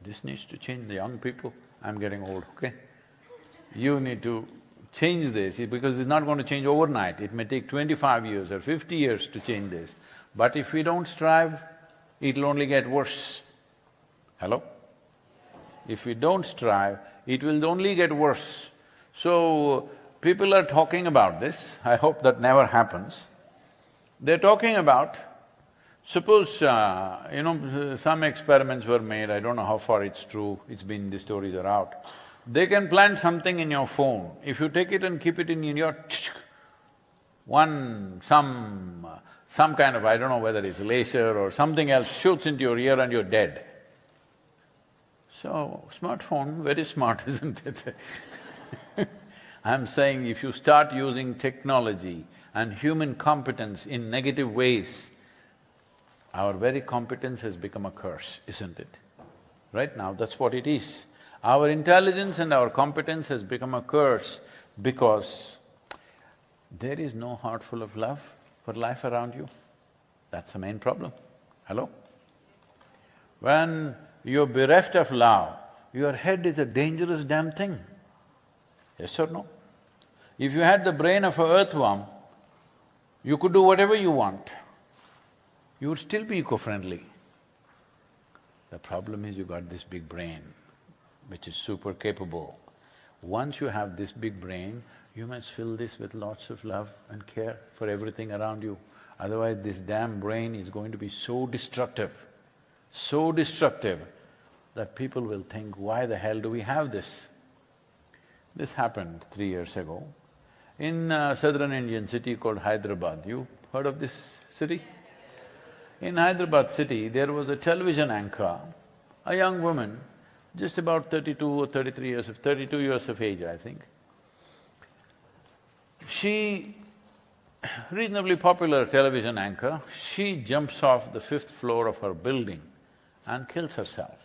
This needs to change the young people. I'm getting old, okay? You need to change this, because it's not going to change overnight. It may take 25 years or 50 years to change this. But if we don't strive, it'll only get worse. Hello? If we don't strive, it will only get worse. So, people are talking about this, I hope that never happens. They're talking about, suppose, some experiments were made, I don't know how far it's true, the stories are out. They can plant something in your phone. If you take it and keep it in your some kind of, I don't know whether it's laser or something else, shoots into your ear and you're dead. So, smartphone, very smart, isn't it? I'm saying if you start using technology and human competence in negative ways, our very competence has become a curse, isn't it? Right now, that's what it is. Our intelligence and our competence has become a curse because there is no heart full of love for life around you. That's the main problem. Hello? When you're bereft of love, your head is a dangerous damn thing. Yes or no? If you had the brain of an earthworm, you could do whatever you want. You would still be eco-friendly. The problem is you got this big brain, which is super capable. Once you have this big brain, you must fill this with lots of love and care for everything around you. Otherwise, this damn brain is going to be so destructive that people will think, why the hell do we have this? This happened 3 years ago in a southern Indian city called Hyderabad. You heard of this city? In Hyderabad city, there was a television anchor, a young woman, just about 32 or 33 years of… 32 years of age, I think. She… reasonably popular television anchor, she jumps off the 5th floor of her building and kills herself.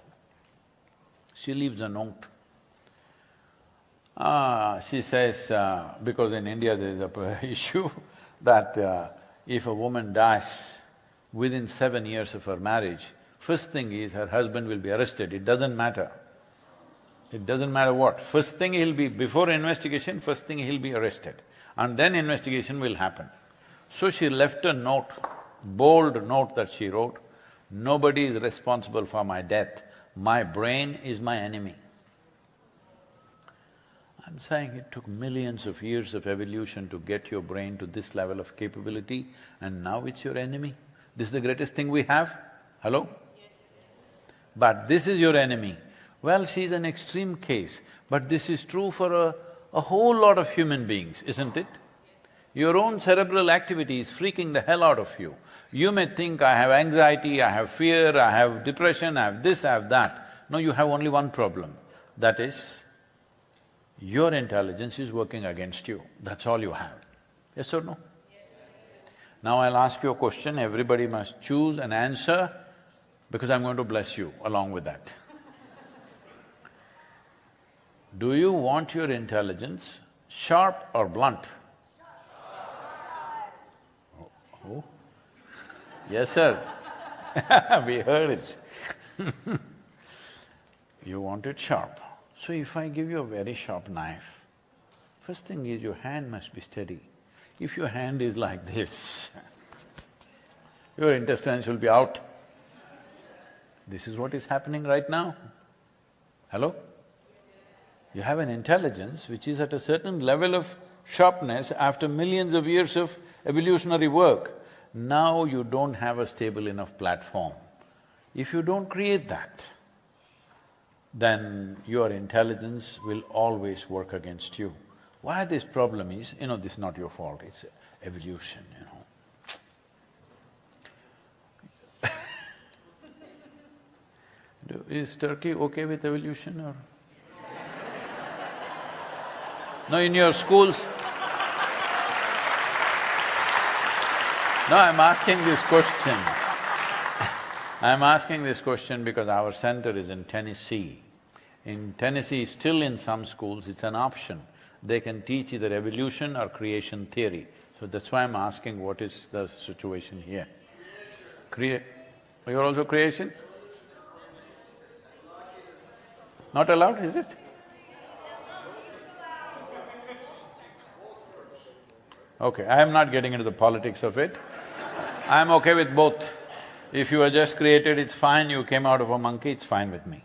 She leaves a note. She says, because in India there is a issue that if a woman dies within 7 years of her marriage, first thing is her husband will be arrested, it doesn't matter. It doesn't matter what, first thing he'll be… before investigation, first thing he'll be arrested, and then investigation will happen. So she left a note, bold note that she wrote, "Nobody is responsible for my death, my brain is my enemy." I'm saying it took millions of years of evolution to get your brain to this level of capability, and now it's your enemy. This is the greatest thing we have. Hello? Yes. But this is your enemy. Well, she's an extreme case, but this is true for a whole lot of human beings, isn't it? Your own cerebral activity is freaking the hell out of you. You may think, I have anxiety, I have fear, I have depression, I have this, I have that. No, you have only one problem, that is, your intelligence is working against you, that's all you have. Yes or no? Yes. Now I'll ask you a question, everybody must choose an answer because I'm going to bless you along with that. Do you want your intelligence sharp or blunt? Oh? Yes, sir. We heard it. You want it sharp. So if I give you a very sharp knife, first thing is your hand must be steady. If your hand is like this, your intestines will be out. This is what is happening right now. Hello? You have an intelligence which is at a certain level of sharpness after millions of years of evolutionary work. Now you don't have a stable enough platform. If you don't create that, then your intelligence will always work against you. Why this problem is, this is not your fault, it's evolution, Is Turkey okay with evolution or… No, in your schools… No, I'm asking this question. I'm asking this question because our center is in Tennessee. In Tennessee, still in some schools, it's an option they can teach either evolution or creation theory. So that's why I'm asking what is the situation here. You're also creation? Not allowed, is it? Okay, I am not getting into the politics of it. I'm okay with both. If you were just created, it's fine, you came out of a monkey, it's fine with me.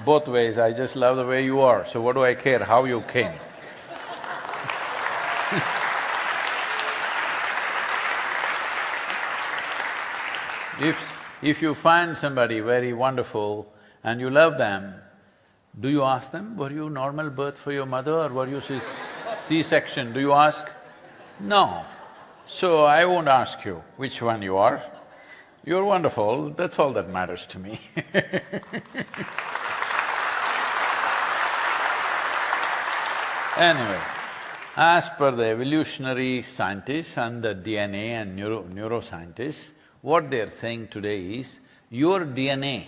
Both ways, I just love the way you are, so what do I care how you came? If you find somebody very wonderful and you love them, do you ask them, were you normal birth for your mother or were you C-section? Do you ask? No. So I won't ask you which one you are. You're wonderful, that's all that matters to me. Anyway, as per the evolutionary scientists and the DNA and neuroscientists, what they're saying today is, your DNA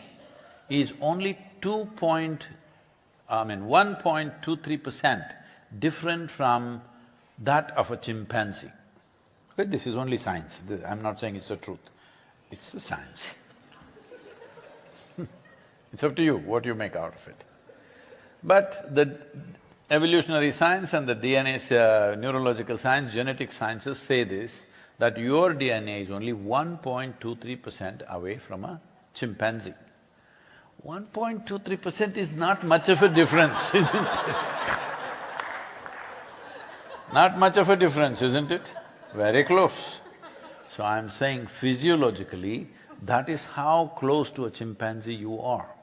is only 1.23% different from that of a chimpanzee. But this is only science, I'm not saying it's the truth, it's the science. It's up to you what you make out of it. But the evolutionary science and the DNA's neurological science, genetic sciences say this, that your DNA is only 1.23% away from a chimpanzee. 1.23% is not much of a difference, isn't it? Not much of a difference, isn't it? Very close. So I'm saying physiologically, that is how close to a chimpanzee you are.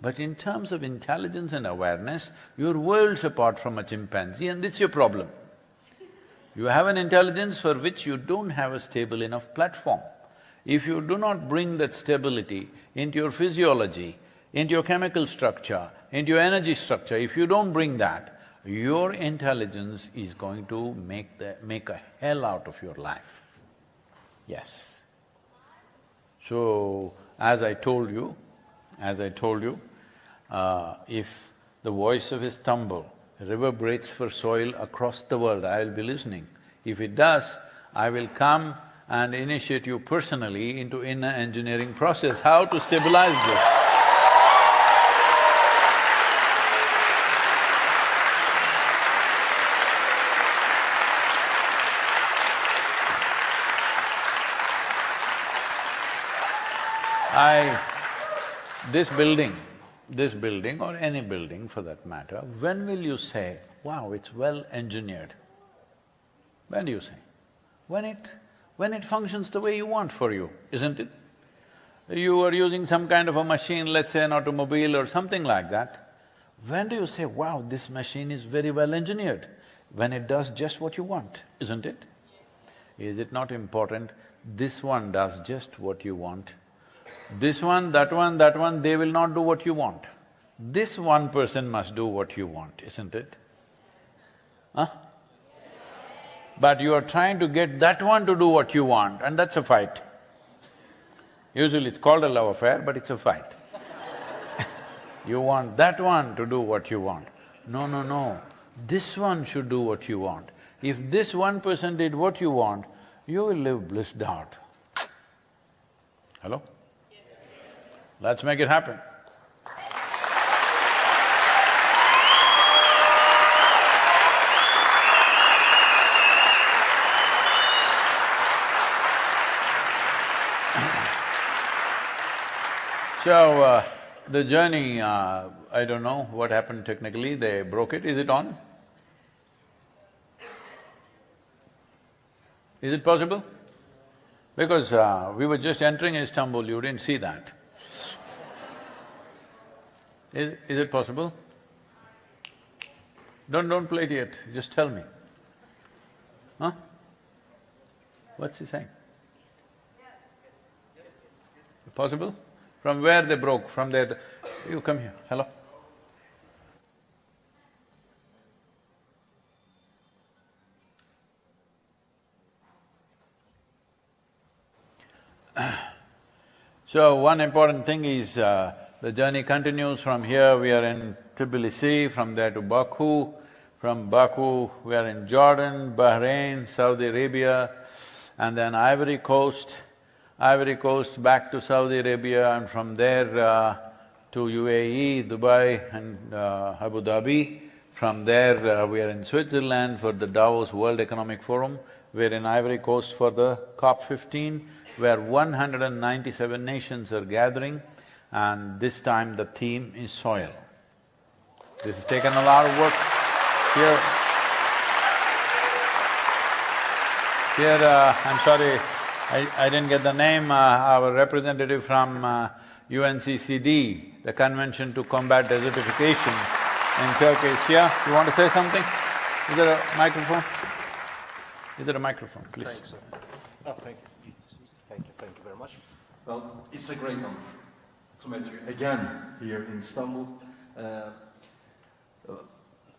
But in terms of intelligence and awareness, you're worlds apart from a chimpanzee and it's your problem. You have an intelligence for which you don't have a stable enough platform. If you do not bring that stability into your physiology, into your chemical structure, into your energy structure, if you don't bring that, your intelligence is going to make a hell out of your life. Yes. So, as I told you, if the voice of Istanbul reverberates for soil across the world, I will be listening. If it does, I will come and initiate you personally into inner engineering process, how to stabilize this. This building or any building for that matter, when will you say, wow, it's well engineered? When do you say? When it functions the way you want for you, isn't it? You are using some kind of a machine, let's say an automobile or something like that. When do you say, wow, this machine is very well engineered? When it does just what you want, isn't it? Is it not important, this one does just what you want? This one, that one, they will not do what you want. This one person must do what you want, isn't it? Huh? But you are trying to get that one to do what you want and that's a fight. Usually it's called a love affair, but it's a fight. You want that one to do what you want. No, no, no, this one should do what you want. If this one person did what you want, you will live blissed out. Hello? Let's make it happen. So, the journey, I don't know what happened technically, they broke it. Is it on? Is it possible? Because we were just entering Istanbul, you didn't see that. Is it possible? Don't play it yet, just tell me. Huh? What's he saying? Possible? From where they broke? From there… You come here, hello? So, one important thing is, the journey continues from here, we are in Tbilisi, from there to Baku, From Baku, we are in Jordan, Bahrain, Saudi Arabia, and then Ivory Coast back to Saudi Arabia, and from there to UAE, Dubai and Abu Dhabi. From there we are in Switzerland for the Davos World Economic Forum. We're in Ivory Coast for the COP15, where 197 nations are gathering, and this time the theme is soil. This has taken a lot of work. I'm sorry, I didn't get the name, our representative from UNCCD, the Convention to Combat Desertification in Turkey is here. You want to say something? Is there a microphone? Is there a microphone, please? Thanks, sir. Oh, thank you. Thank you very much. Well, it's a great honor to meet you again here in Istanbul.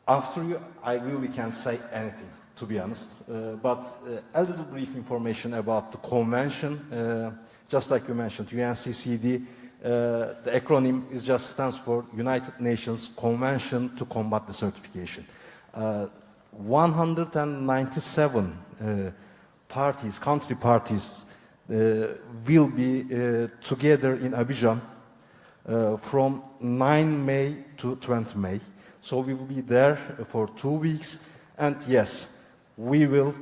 After you, I really can't say anything, to be honest. But a little brief information about the convention. Just like you mentioned, UNCCD, the acronym just stands for United Nations Convention to Combat Desertification. 197 country parties will be together in Abidjan from 9 May to 20 May. So we will be there for 2 weeks, and yes, the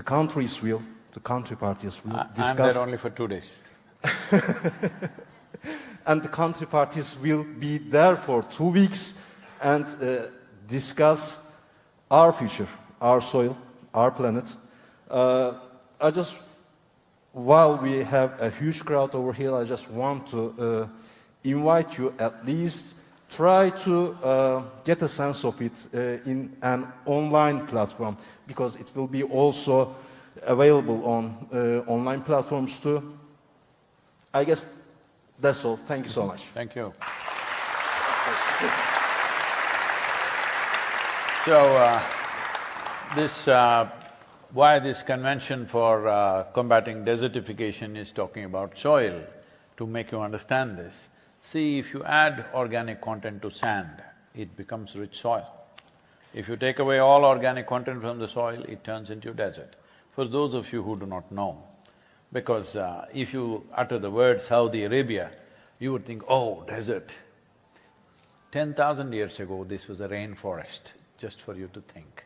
country parties will discuss… I'm there only for 2 days. And the country parties will be there for 2 weeks and discuss our future, our soil, our planet. While we have a huge crowd over here, I just want to invite you at least try to get a sense of it in an online platform, because it will be also available on online platforms too. I guess that's all. Thank you so much. Thank you. So, why this convention for combating desertification is talking about soil, to make you understand this. See, if you add organic content to sand, it becomes rich soil. If you take away all organic content from the soil, it turns into desert. For those of you who do not know, because if you utter the word Saudi Arabia, you would think, oh, desert. 10,000 years ago, this was a rainforest, just for you to think.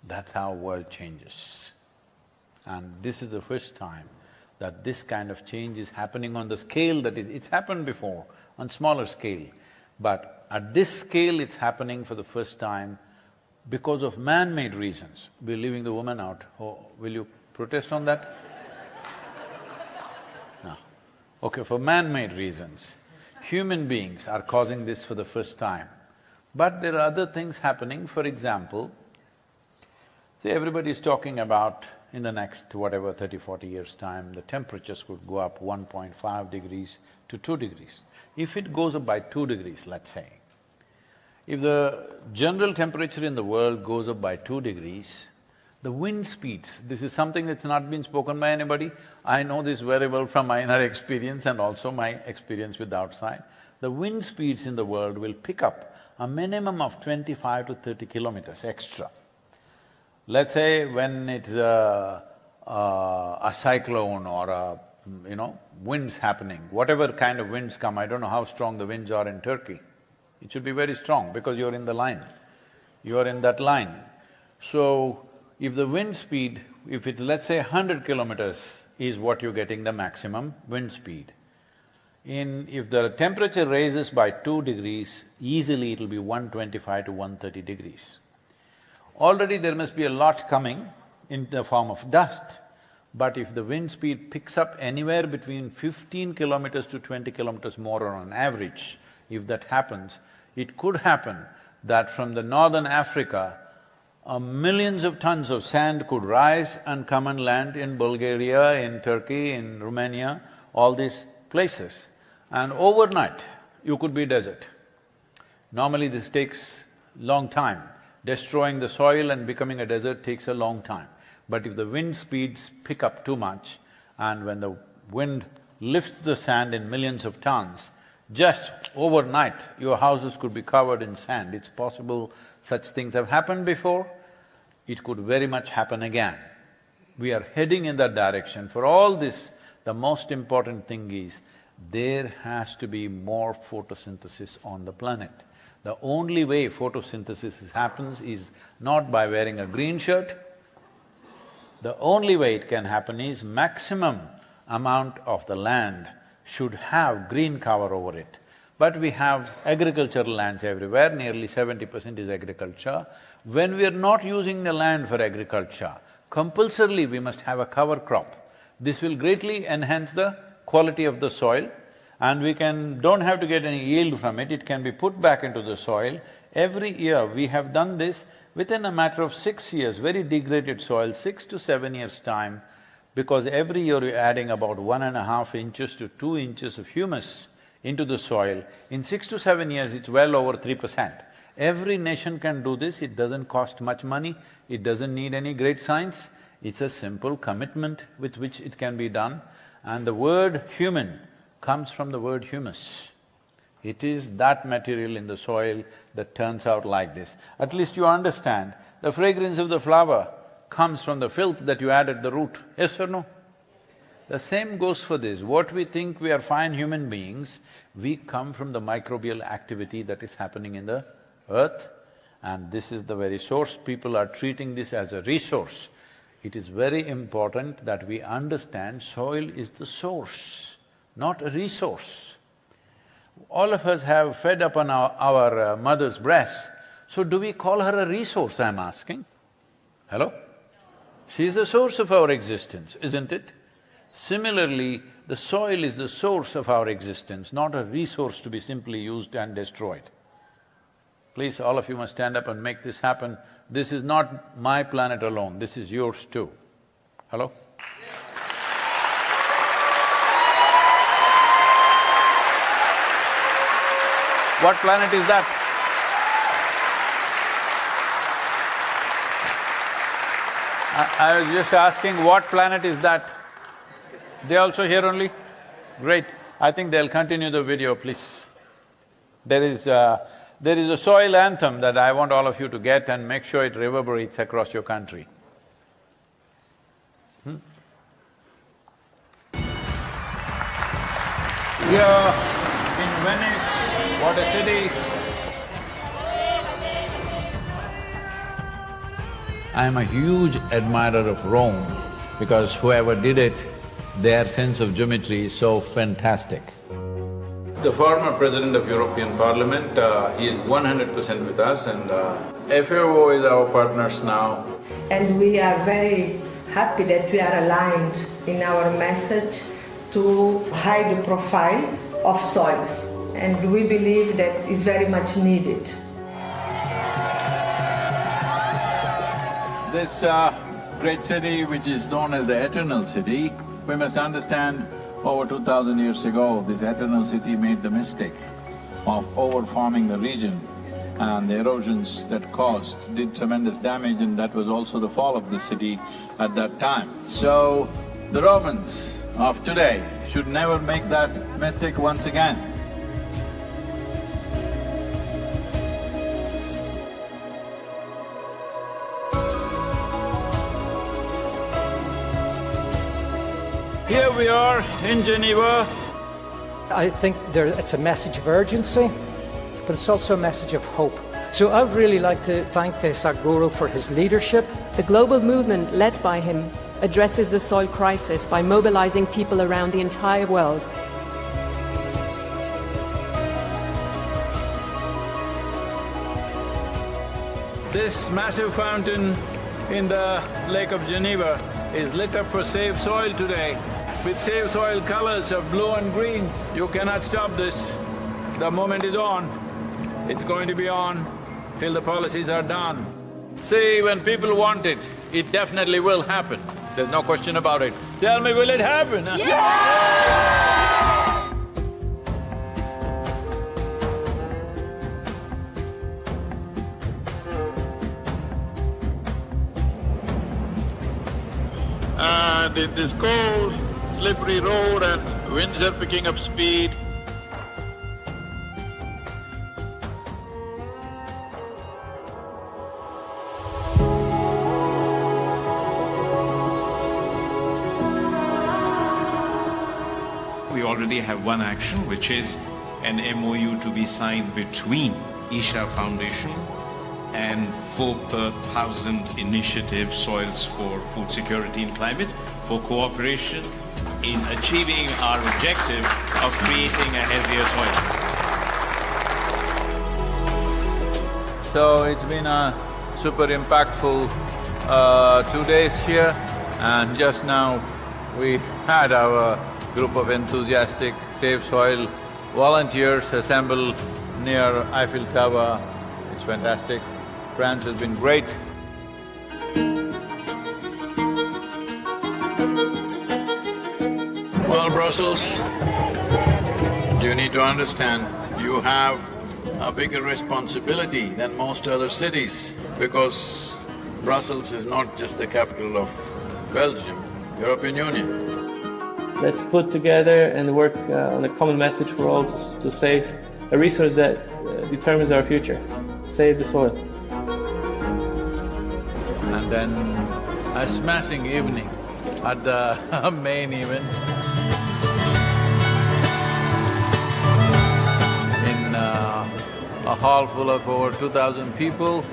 That's how world changes. And this is the first time that this kind of change is happening on the scale that it's happened before, on smaller scale. But at this scale, it's happening for the first time because of man-made reasons. We're leaving the woman out. Oh, will you protest on that? No. Okay, for man-made reasons, human beings are causing this for the first time. But there are other things happening. For example, see, everybody is talking about in the next whatever 30–40 years' time, the temperatures could go up 1.5 degrees to 2 degrees. If it goes up by 2 degrees, let's say, if the general temperature in the world goes up by 2 degrees, the wind speeds, this is something that's not been spoken by anybody, I know this very well from my inner experience and also my experience with the outside. The wind speeds in the world will pick up a minimum of 25 to 30 kilometers extra. Let's say when it's a cyclone or winds happening, whatever kind of winds come, I don't know how strong the winds are in Turkey. It should be very strong because you're in the line, you are in that line. So, if the wind speed, if it's let's say 100 kilometers is what you're getting the maximum wind speed, if the temperature raises by 2 degrees, easily it'll be 125 to 130 degrees. Already there must be a lot coming in the form of dust, but if the wind speed picks up anywhere between 15 kilometers to 20 kilometers more on average, if that happens, it could happen that from the northern Africa, millions of tons of sand could rise and come and land in Bulgaria, in Turkey, in Romania, all these places. And overnight, you could be desert. Normally this takes long time. Destroying the soil and becoming a desert takes a long time. But if the wind speeds pick up too much, and when the wind lifts the sand in millions of tons, Just overnight, your houses could be covered in sand. It's possible such things have happened before, it could very much happen again. We are heading in that direction. For all this, the most important thing is, there has to be more photosynthesis on the planet. The only way photosynthesis happens is not by wearing a green shirt. The only way it can happen is maximum amount of the land should have green cover over it. But we have agricultural lands everywhere, nearly 70% is agriculture. When we are not using the land for agriculture, compulsorily we must have a cover crop. This will greatly enhance the quality of the soil, and we don't have to get any yield from it, it can be put back into the soil. Every year we have done this within a matter of 6 years, very degraded soil, 6 to 7 years' time, because every year you're adding about 1.5 inches to 2 inches of humus into the soil. In 6 to 7 years, it's well over 3%. Every nation can do this, it doesn't cost much money, it doesn't need any great science, it's a simple commitment with which it can be done. And the word human comes from the word humus. It is that material in the soil that turns out like this. At least you understand, the fragrance of the flower comes from the filth that you add at the root, yes or no? The same goes for this. What we think we are fine human beings, we come from the microbial activity that is happening in the earth, and this is the very source. People are treating this as a resource. It is very important that we understand soil is the source, not a resource. All of us have fed up on our mother's breast, so do we call her a resource, I'm asking? Hello? She is the source of our existence, isn't it? Similarly, the soil is the source of our existence, not a resource to be simply used and destroyed. Please, all of you must stand up and make this happen. This is not my planet alone, this is yours too. Hello? What planet is that? I was just asking, what planet is that? They also here only? Great. I think they'll continue the video, please. There is a soil anthem that I want all of you to get and make sure it reverberates across your country. Here in Venice, what a city! I am a huge admirer of Rome because whoever did it, their sense of geometry is so fantastic. The former president of European Parliament, he is 100% with us, and FAO is our partners now. And we are very happy that we are aligned in our message to hide the profile of soils, and we believe that is very much needed. This great city, which is known as the Eternal City, we must understand over 2000 years ago, this Eternal City made the mistake of overfarming the region, and the erosions that caused did tremendous damage, and that was also the fall of the city at that time. So, the Romans of today should never make that mistake once again. Here we are in Geneva. I think it's a message of urgency, but it's also a message of hope. So I would really like to thank Sadhguru for his leadership. The global movement led by him addresses the soil crisis by mobilizing people around the entire world. This massive fountain in the Lake of Geneva is lit up for SaveSoil today. With SaveSoil colors of blue and green, you cannot stop this. The moment is on. It's going to be on till the policies are done. See, when people want it, it definitely will happen. There's no question about it. Tell me, will it happen? Yeah! And in this cold, slippery road and winds are picking up speed, already have one action, which is an MOU to be signed between Isha Foundation and 4,000 Initiative Soils for Food Security and Climate for cooperation in achieving our objective of creating a healthier soil. So it's been a super impactful 2 days here, and just now we had our group of enthusiastic SaveSoil volunteers assemble near Eiffel Tower. It's fantastic. France has been great. Well, Brussels, you need to understand, you have a bigger responsibility than most other cities, because Brussels is not just the capital of Belgium, European Union. Let's put together and work on a common message for all to save a resource that determines our future. Save the soil. And then a smashing evening at the main event in a hall full of over 2,000 people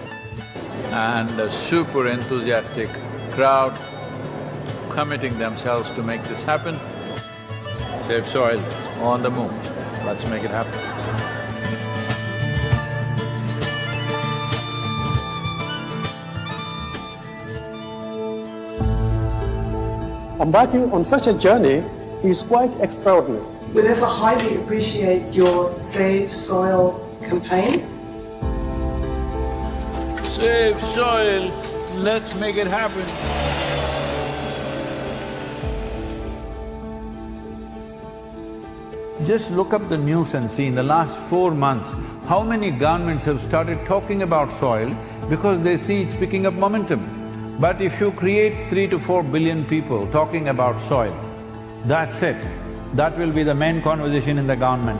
and a super enthusiastic crowd committing themselves to make this happen. SaveSoil on the move. Let's make it happen. Embarking on such a journey is quite extraordinary. We therefore highly appreciate your SaveSoil campaign. SaveSoil, let's make it happen. Just look up the news and see in the last 4 months, how many governments have started talking about soil because they see it's picking up momentum. But if you create 3 to 4 billion people talking about soil, that's it. That will be the main conversation in the government.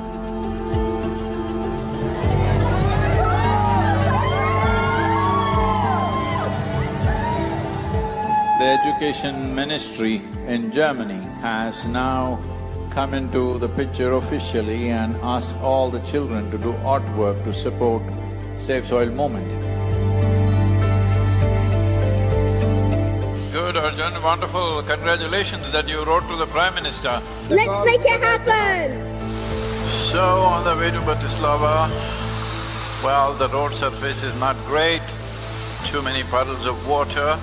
The Education Ministry in Germany has now come into the picture officially and asked all the children to do artwork to support SaveSoil movement. Good, Arjun, wonderful. Congratulations that you wrote to the Prime Minister. Let's make it happen! So, on the way to Bratislava, well, the road surface is not great, too many puddles of water,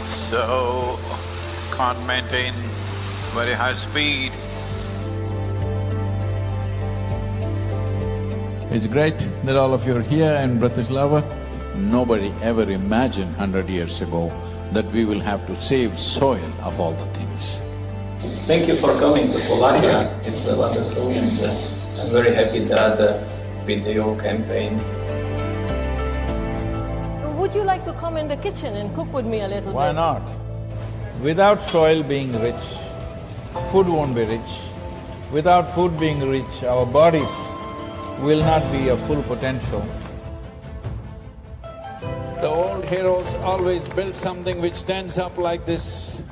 so can't maintain very high speed. It's great that all of you are here in Bratislava. Nobody ever imagined 100 years ago that we will have to save soil of all the things. Thank you for coming to Slovakia. It's wonderful, and I'm very happy that with your campaign. Would you like to come in the kitchen and cook with me a little bit? Why not? Without soil being rich, food won't be rich. Without food being rich, our bodies will not be a full potential. The old heroes always built something which stands up like this,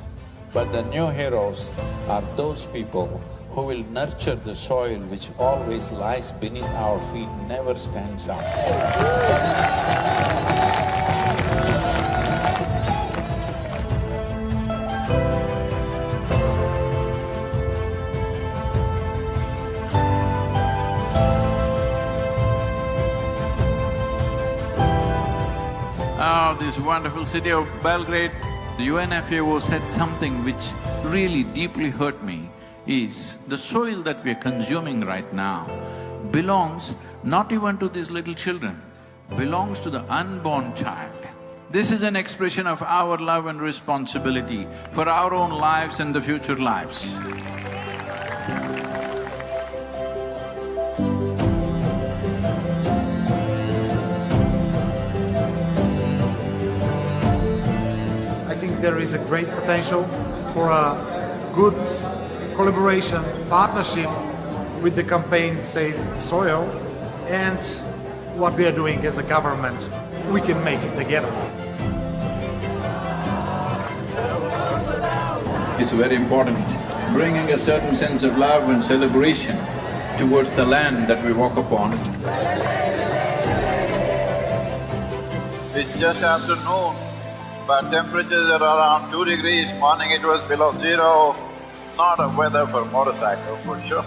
but the new heroes are those people who will nurture the soil which always lies beneath our feet, never stands up. Oh, this wonderful city of Belgrade, the UNFAO said something which really deeply hurt me, is the soil that we are consuming right now belongs not even to these little children, belongs to the unborn child. This is an expression of our love and responsibility for our own lives and the future lives. I think there is a great potential for a good collaboration, partnership with the campaign Save Soil, and what we are doing as a government. We can make it together. It's very important bringing a certain sense of love and celebration towards the land that we walk upon. It's just afternoon, but temperatures are around 2 degrees, morning it was below zero. Not a weather for motorcycle, for sure.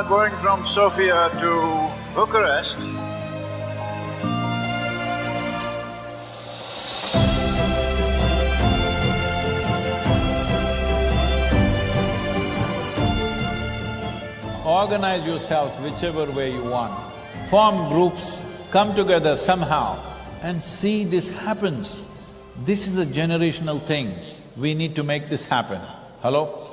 Going from Sofia to Bucharest, organize yourselves whichever way you want, form groups, come together somehow and see this happens. This is a generational thing. We need to make this happen. Hello?